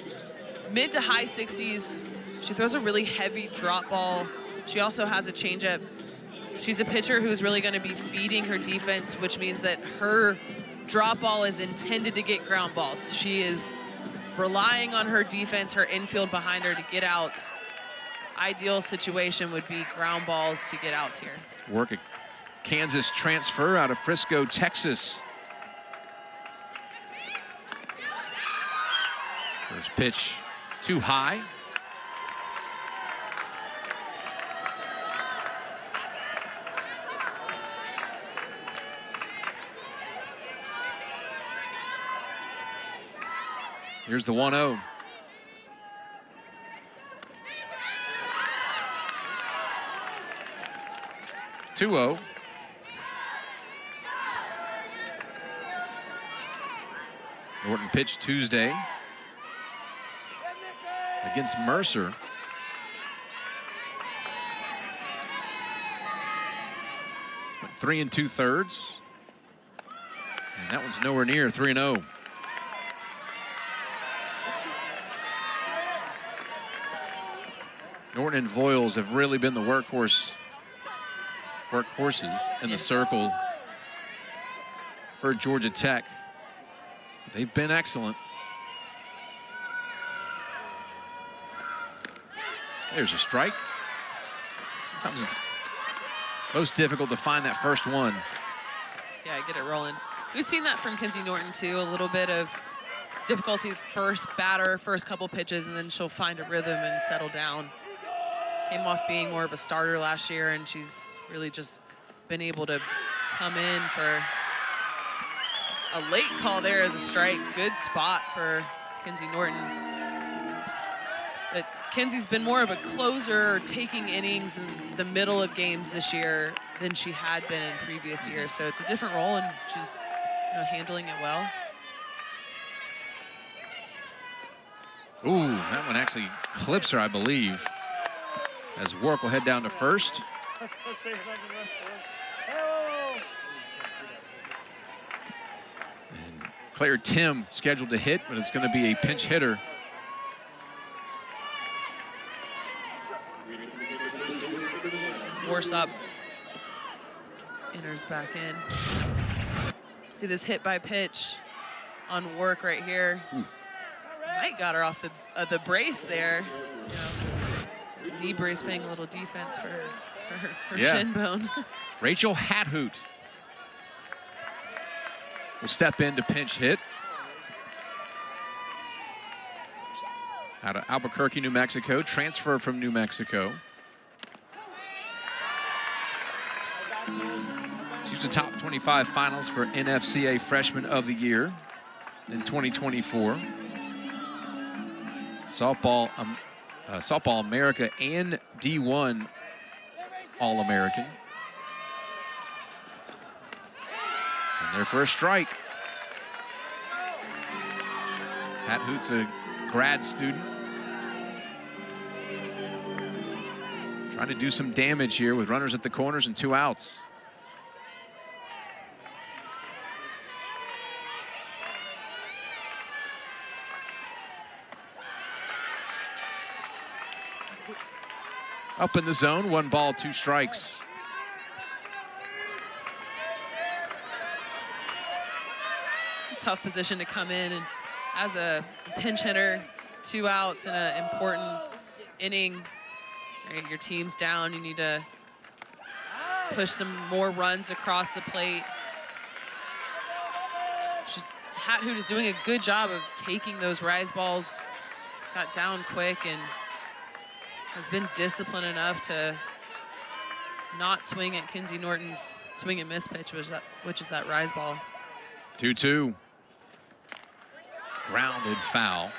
S2: mid to high 60s. She throws a really heavy drop ball. She also has a changeup. She's a pitcher who's really going to be feeding her defense, which means that her drop ball is intended to get ground balls. She is relying on her defense, her infield behind her to get outs. Ideal situation would be ground balls to get outs here.
S1: Work a Kansas transfer out of Frisco, Texas. First pitch too high. Here's the 1-0. Two-0. Norton pitched Tuesday against Mercer. Went 3 2/3. And that one's nowhere near 3-0. Norton and Voiles have really been the workhorse workhorses in the circle for Georgia Tech. They've been excellent. There's a strike. Sometimes it's most difficult to find that first one.
S2: Yeah, get it rolling. We've seen that from Kinsey Norton, too. A little bit of difficulty first batter, first couple pitches, and then she'll find a rhythm and settle down. Came off being more of a starter last year, and she's really just been able to come in for a late call there as a strike. Good spot for Kinsey Norton. But Kinsey's been more of a closer, taking innings in the middle of games this year than she had been in previous years. So it's a different role, and she's handling it well.
S1: Ooh, that one actually clips her, I believe. As Warwick will head down to first. And Claire Tim scheduled to hit, but it's going to be a pinch hitter.
S2: Force up. Enters back in. See this hit by pitch on Work right here. Might got her off the brace there. Knee brace paying a little defense for her shin bone.
S1: Rachel Hathoot will step in to pinch hit. Out of Albuquerque, New Mexico, transfer from New Mexico. She was the top 25 finals for NFCA Freshman of the Year in 2024. Softball America and D1 All-American. And there for a strike. Hathoot's a grad student. Trying to do some damage here with runners at the corners and 2 outs. Up in the zone, 1 ball, 2 strikes.
S2: Tough position to come in, and as a pinch hitter, 2 outs in an important inning. Right, your team's down, you need to push some more runs across the plate. Hathoot is doing a good job of taking those rise balls. Got down quick and has been disciplined enough to not swing at Kinsey Norton's swing and miss pitch, which is that rise ball.
S1: 2-2. Grounded foul.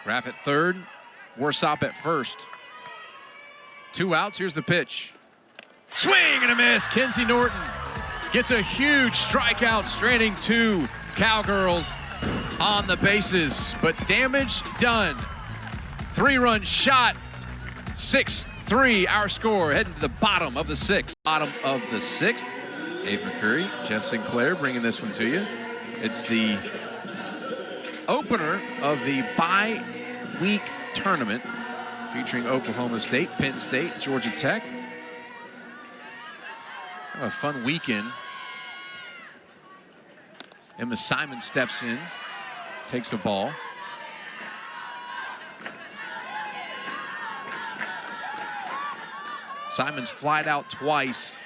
S1: Raff at third, Warsop at first. 2 outs, here's the pitch. Swing and a miss, Kinsey Norton gets a huge strikeout, stranding 2 Cowgirls on the bases, but damage done. 3-run shot, 6-3 our score, heading to the bottom of the 6th. Bottom of the 6th, Dave McCurry, Jeff Sinclair bringing this one to you. It's the opener of the bye-week tournament featuring Oklahoma State, Penn State, Georgia Tech. A fun weekend. Emma Simon steps in, takes a ball. Simon's flied out twice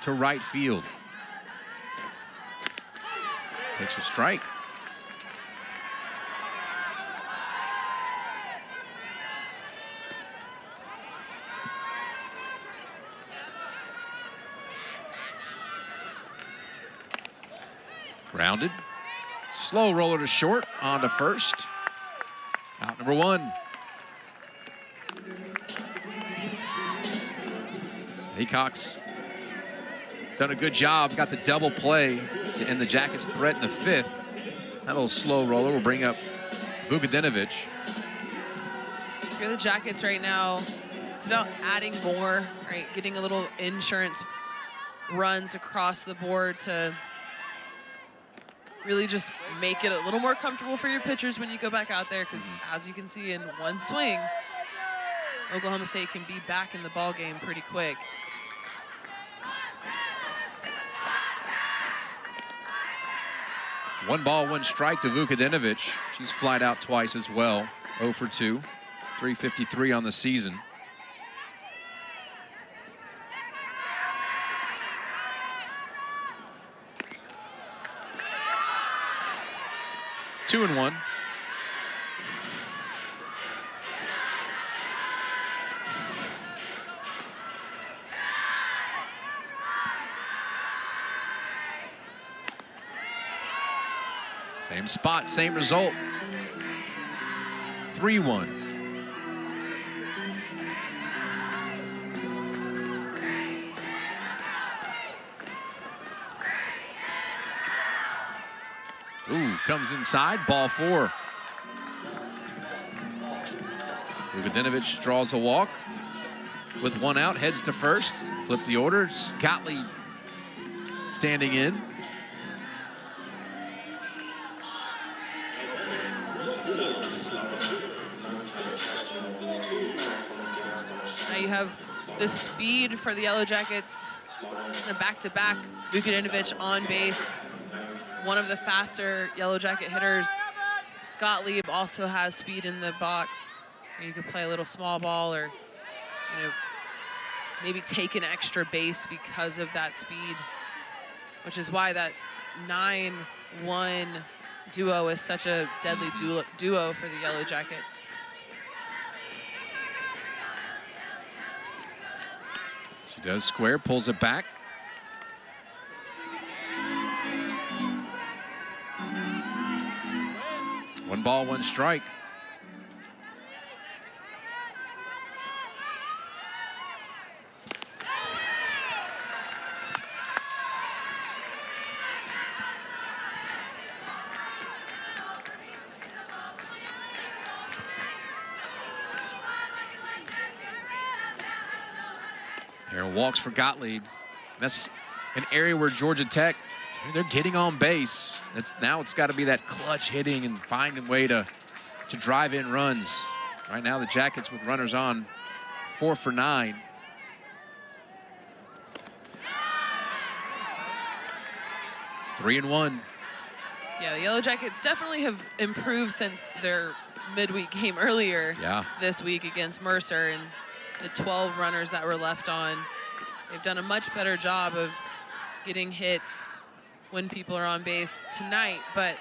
S1: to right field. Takes a strike. Grounded. Slow roller to short, on to first. Out number 1. Haycock's done a good job, got the double play to end the Jackets' threat in the 5th. That little slow roller will bring up Vukadinovic.
S2: You're the Jackets right now. It's about adding more, right? Getting a little insurance runs across the board to really just make it a little more comfortable for your pitchers when you go back out there, because as you can see in one swing, Oklahoma State can be back in the ball game pretty quick.
S1: One ball, one strike to Vukadinovic. She's flied out twice as well. 0 for 2, 353 on the season. Two and one. Same spot, same result. 3-1. Ooh, comes inside, ball 4. Vukadinovic draws a walk. With 1 out, heads to first. Flip the order. Gottlieb standing in.
S2: Now you have the speed for the Yellow Jackets in a back-to-back. Vukadinovic on base, one of the faster Yellow Jacket hitters. Gottlieb also has speed in the box. You could play a little small ball, or maybe take an extra base because of that speed, which is why that 9-1 duo is such a deadly duo for the Yellow Jackets.
S1: She does square, pulls it back. One ball, one strike. Aaron walks for Gottlieb. That's an area where Georgia Tech, they're getting on base. Now it's got to be that clutch hitting and finding a way to drive in runs. Right now the Jackets with runners on, 4 for 9. Three and one.
S2: Yeah, the Yellow Jackets definitely have improved since their midweek game earlier this week against Mercer, and the 12 runners that were left on. They've done a much better job of getting hits when people are on base tonight, but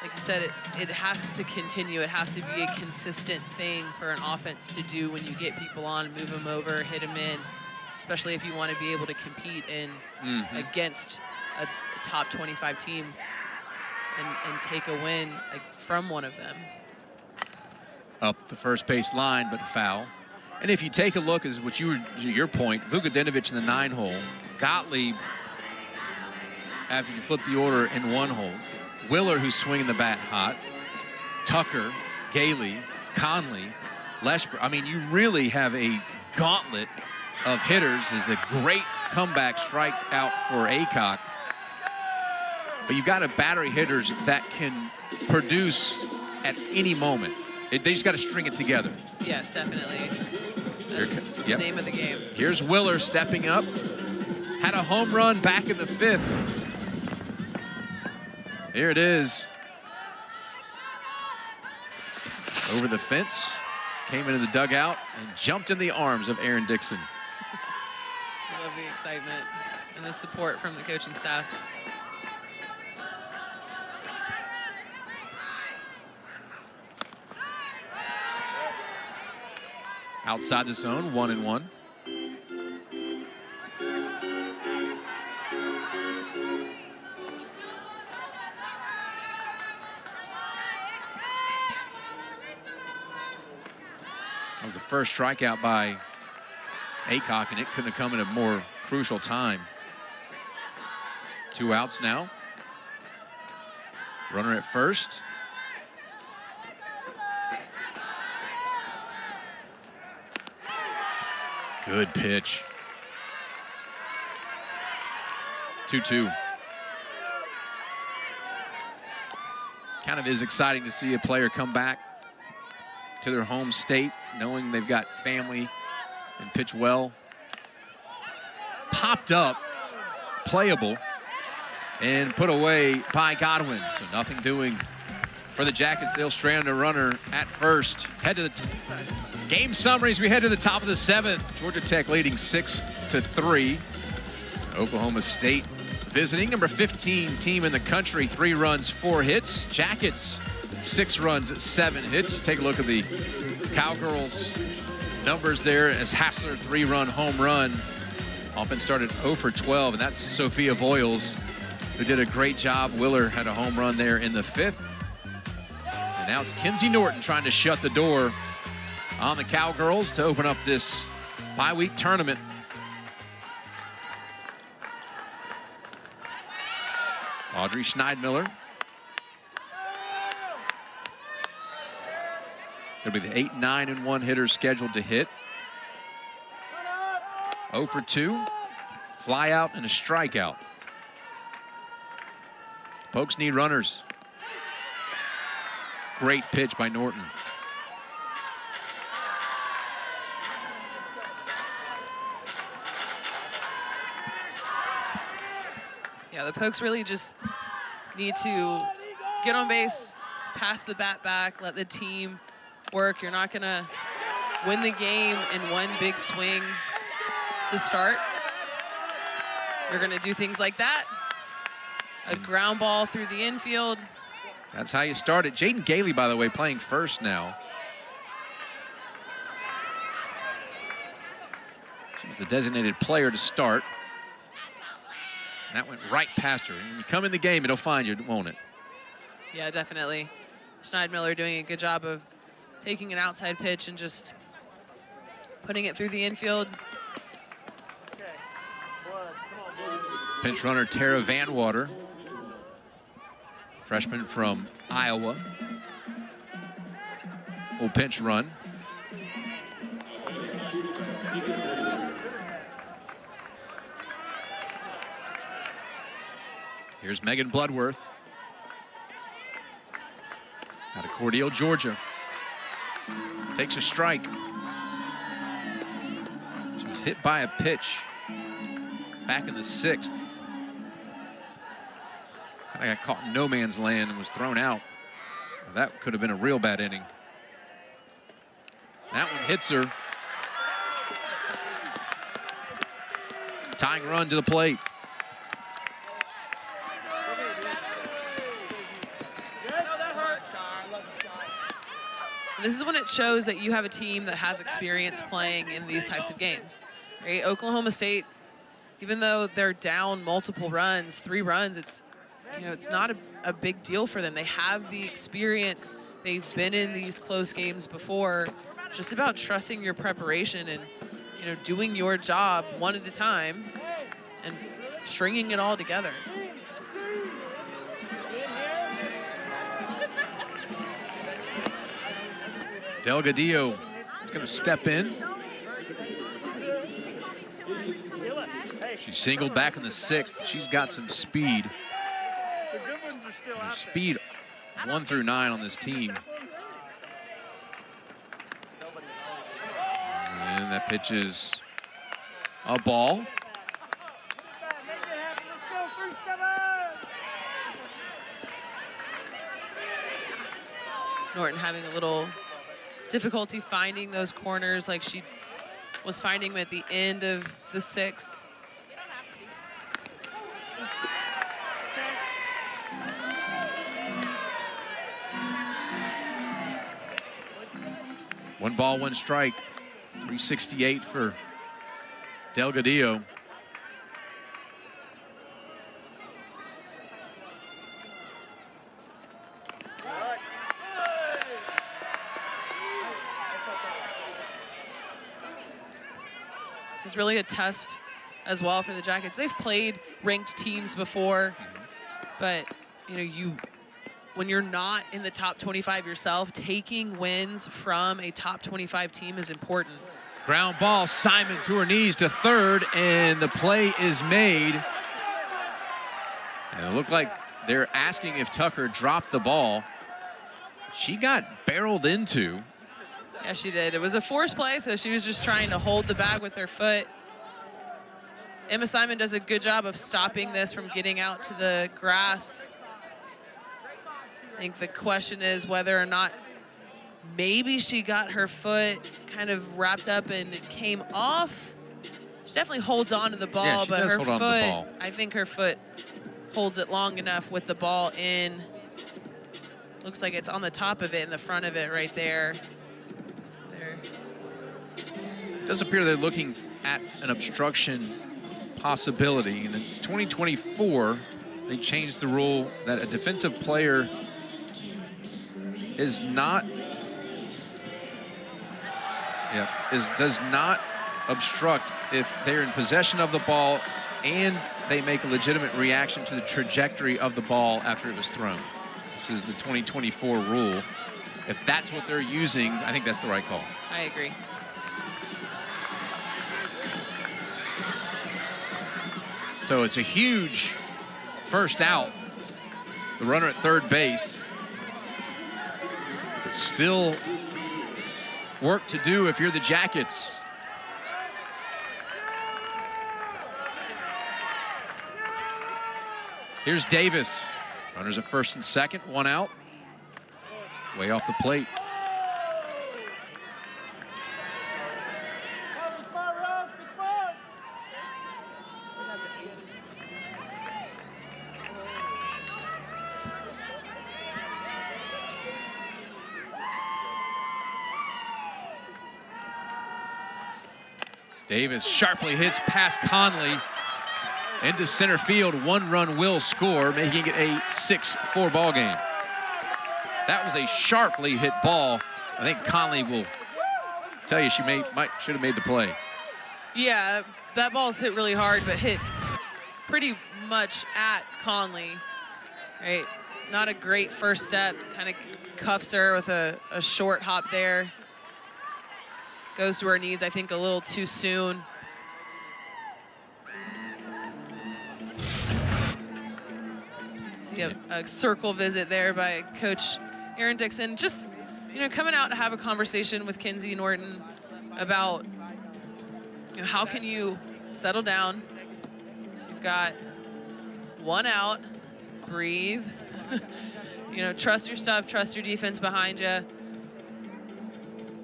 S2: like you said, it has to continue. It has to be a consistent thing for an offense to do when you get people on, move them over, hit them in, especially if you want to be able to compete in against a top 25 team and take a win from one of them.
S1: Up the first base line, but foul. And if you take a look, as what your point, Vukadinovic in the 9-hole, Gottlieb, after you flip the order, in 1-hole, Willer, who's swinging the bat hot, Tucker, Gailey, Conley, Leshper. I mean, you really have a gauntlet of hitters. Is a great comeback strikeout for Aycock. But you've got a battery hitters that can produce at any moment. They just got to string it together.
S2: Yes, definitely. That's the name of the game.
S1: Here's Willer stepping up. Had a home run back in the 5th. Here it is. Over the fence, came into the dugout, and jumped in the arms of Aaron Dixon.
S2: I love the excitement and the support from the coaching staff.
S1: Outside the zone, 1-1. That was the first strikeout by Aycock, and it couldn't have come at a more crucial time. 2 outs now. Runner at first. Good pitch. 2-2. Kind of is exciting to see a player come back to their home state, knowing they've got family and pitch well. Popped up, playable, and put away by Godwin. So nothing doing for the Jackets. They'll strand a runner at first. Head to the game summaries. We head to the top of the 7th. Georgia Tech leading 6-3. Oklahoma State visiting number 15 team in the country. 3 runs, 4 hits. Jackets 6 runs, 7 hits. Take a look at the Cowgirls numbers there as Hassler 3-run home run. Offense started 0 for 12, and that's Sophia Voiles, who did a great job. Willer had a home run there in the 5th. And now it's Kenzie Norton trying to shut the door on the Cowgirls to open up this bye-week tournament. Audrey Schneidmiller. There'll be the 8, 9, and 1 hitters scheduled to hit. 0 for 2, fly out and a strikeout. Pokes need runners. Great pitch by Norton.
S2: Yeah, the Pokes really just need to get on base, pass the bat back, let the team work. You're not going to win the game in one big swing to start. You're going to do things like that. A ground ball through the infield.
S1: That's how you start it. Jaden Gailey, by the way, playing first now. She was a designated player to start. And that went right past her. And when you come in the game, it'll find you, won't it?
S2: Yeah, definitely. Schneidmiller doing a good job of taking an outside pitch and just putting it through the infield.
S1: Pinch runner Tara Vanwater, freshman from Iowa. Full pinch run. Here's Megan Bloodworth out of Cordele, Georgia. Takes a strike. She was hit by a pitch back in the 6th. Kind of got caught in no man's land and was thrown out. Well, that could have been a real bad inning. That one hits her. Tying run to the plate.
S2: This is when it shows that you have a team that has experience playing in these types of games, right? Oklahoma State, even though they're down multiple runs, 3 runs, it's not a big deal for them. They have the experience. They've been in these close games before. It's just about trusting your preparation and, doing your job one at a time and stringing it all together.
S1: Delgadillo is going to step in. She singled back in the 6th. She's got some speed. There's speed 1 through 9 on this team. And that pitch is a ball.
S2: Norton having a little difficulty finding those corners like she was finding them at the end of the 6th.
S1: One ball, 1 strike. 368 for Delgadillo.
S2: This is really a test as well for the Jackets. They've played ranked teams before, but when you're not in the top 25 yourself, taking wins from a top 25 team is important.
S1: Ground ball, Simon to her knees to third, and the play is made. And it looked like they're asking if Tucker dropped the ball. She got barreled into.
S2: Yeah, she did. It was a forced play, so she was just trying to hold the bag with her foot. Emma Simon does a good job of stopping this from getting out to the grass. I think the question is whether or not maybe she got her foot kind of wrapped up and it came off. She definitely holds on to the ball,
S1: yeah,
S2: but her
S1: hold on to the
S2: foot,
S1: ball.
S2: I think her foot holds it long enough with the ball in. Looks like it's on the top of it, in the front of it right there.
S1: It does appear they're looking at an obstruction possibility. And in 2024, they changed the rule that a defensive player is not, does not obstruct if they're in possession of the ball and they make a legitimate reaction to the trajectory of the ball after it was thrown. This is the 2024 rule. If that's what they're using, I think that's the right call.
S2: I agree.
S1: So it's a huge first out. The runner at third base. But still work to do if you're the Jackets. Here's Davis. Runners at first and second, one out. Way off the plate. Davis sharply hits past Conley into center field. One run will score, making it a 6-4 ball game. That was a sharply hit ball. I think Conley will tell you she should have made the play.
S2: Yeah, that ball's hit really hard, but hit pretty much at Conley. Right, not a great first step. Kind of cuffs her with a short hop there. Goes to her knees, I think, a little too soon. See a circle visit there by Coach Aaron Dixon. Just, coming out to have a conversation with Kinsey Norton about, how can you settle down? You've got one out, breathe. Trust your stuff, trust your defense behind you.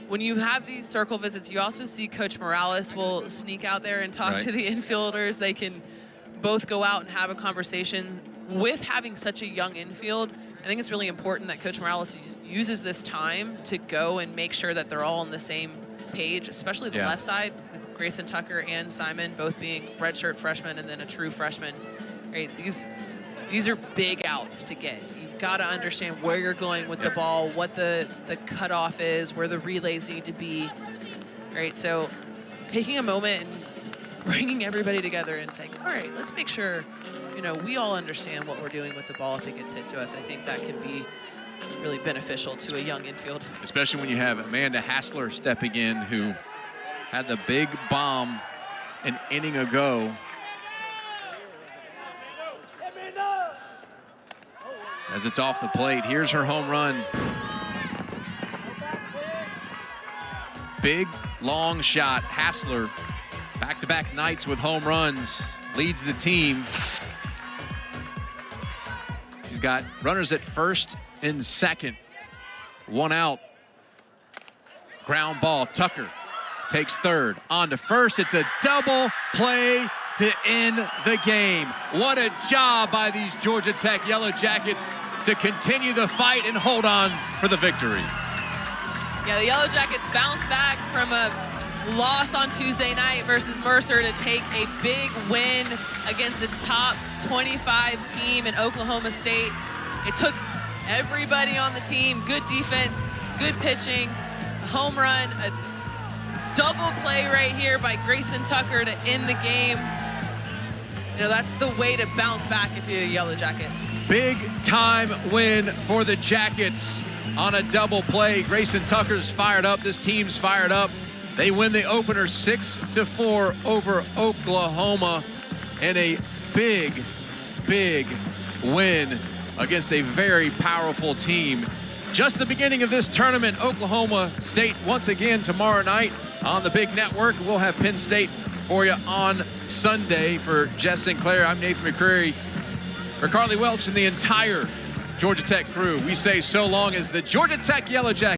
S2: When you have these circle visits, you also see Coach Morales will sneak out there and talk to the infielders. They can both go out and have a conversation. With having such a young infield, I think it's really important that Coach Morales uses this time to go and make sure that they're all on the same page, especially the left side, with Grayson Tucker and Simon both being redshirt freshmen and then a true freshman. Right? These are big outs to get. You've got to understand where you're going with the ball, what the cutoff is, where the relays need to be. Right? So taking a moment and bringing everybody together and saying, all right, let's make sure we all understand what we're doing with the ball if it gets hit to us. I think that can be really beneficial to a young infield. Especially when you have Amanda Hassler stepping in, who had the big bomb an inning ago. As it's off the plate, here's her home run. Big, long shot. Hassler, back-to-back nights with home runs, leads the team. She's got runners at first and second. One out. Ground ball. Tucker takes third. On to first. It's a double play to end the game. What a job by these Georgia Tech Yellow Jackets to continue the fight and hold on for the victory. Yeah, the Yellow Jackets bounce back from a loss on Tuesday night versus Mercer to take a big win against the top 25 team in Oklahoma State. It took everybody on the team, good defense, good pitching, a home run, a double play right here by Grayson Tucker to end the game. That's the way to bounce back if you're the Yellow Jackets. Big time win for the Jackets on a double play. Grayson Tucker's fired up. This team's fired up.
S1: They win the opener 6-4 over Oklahoma, and a big, big win against a very powerful team. Just the beginning of this tournament. Oklahoma State once again tomorrow night on the big network. We'll have Penn State for you on Sunday. For Jess Sinclair, I'm Nathan McCreary. For Carly Welch and the entire Georgia Tech crew, we say so long as the Georgia Tech Yellow Jackets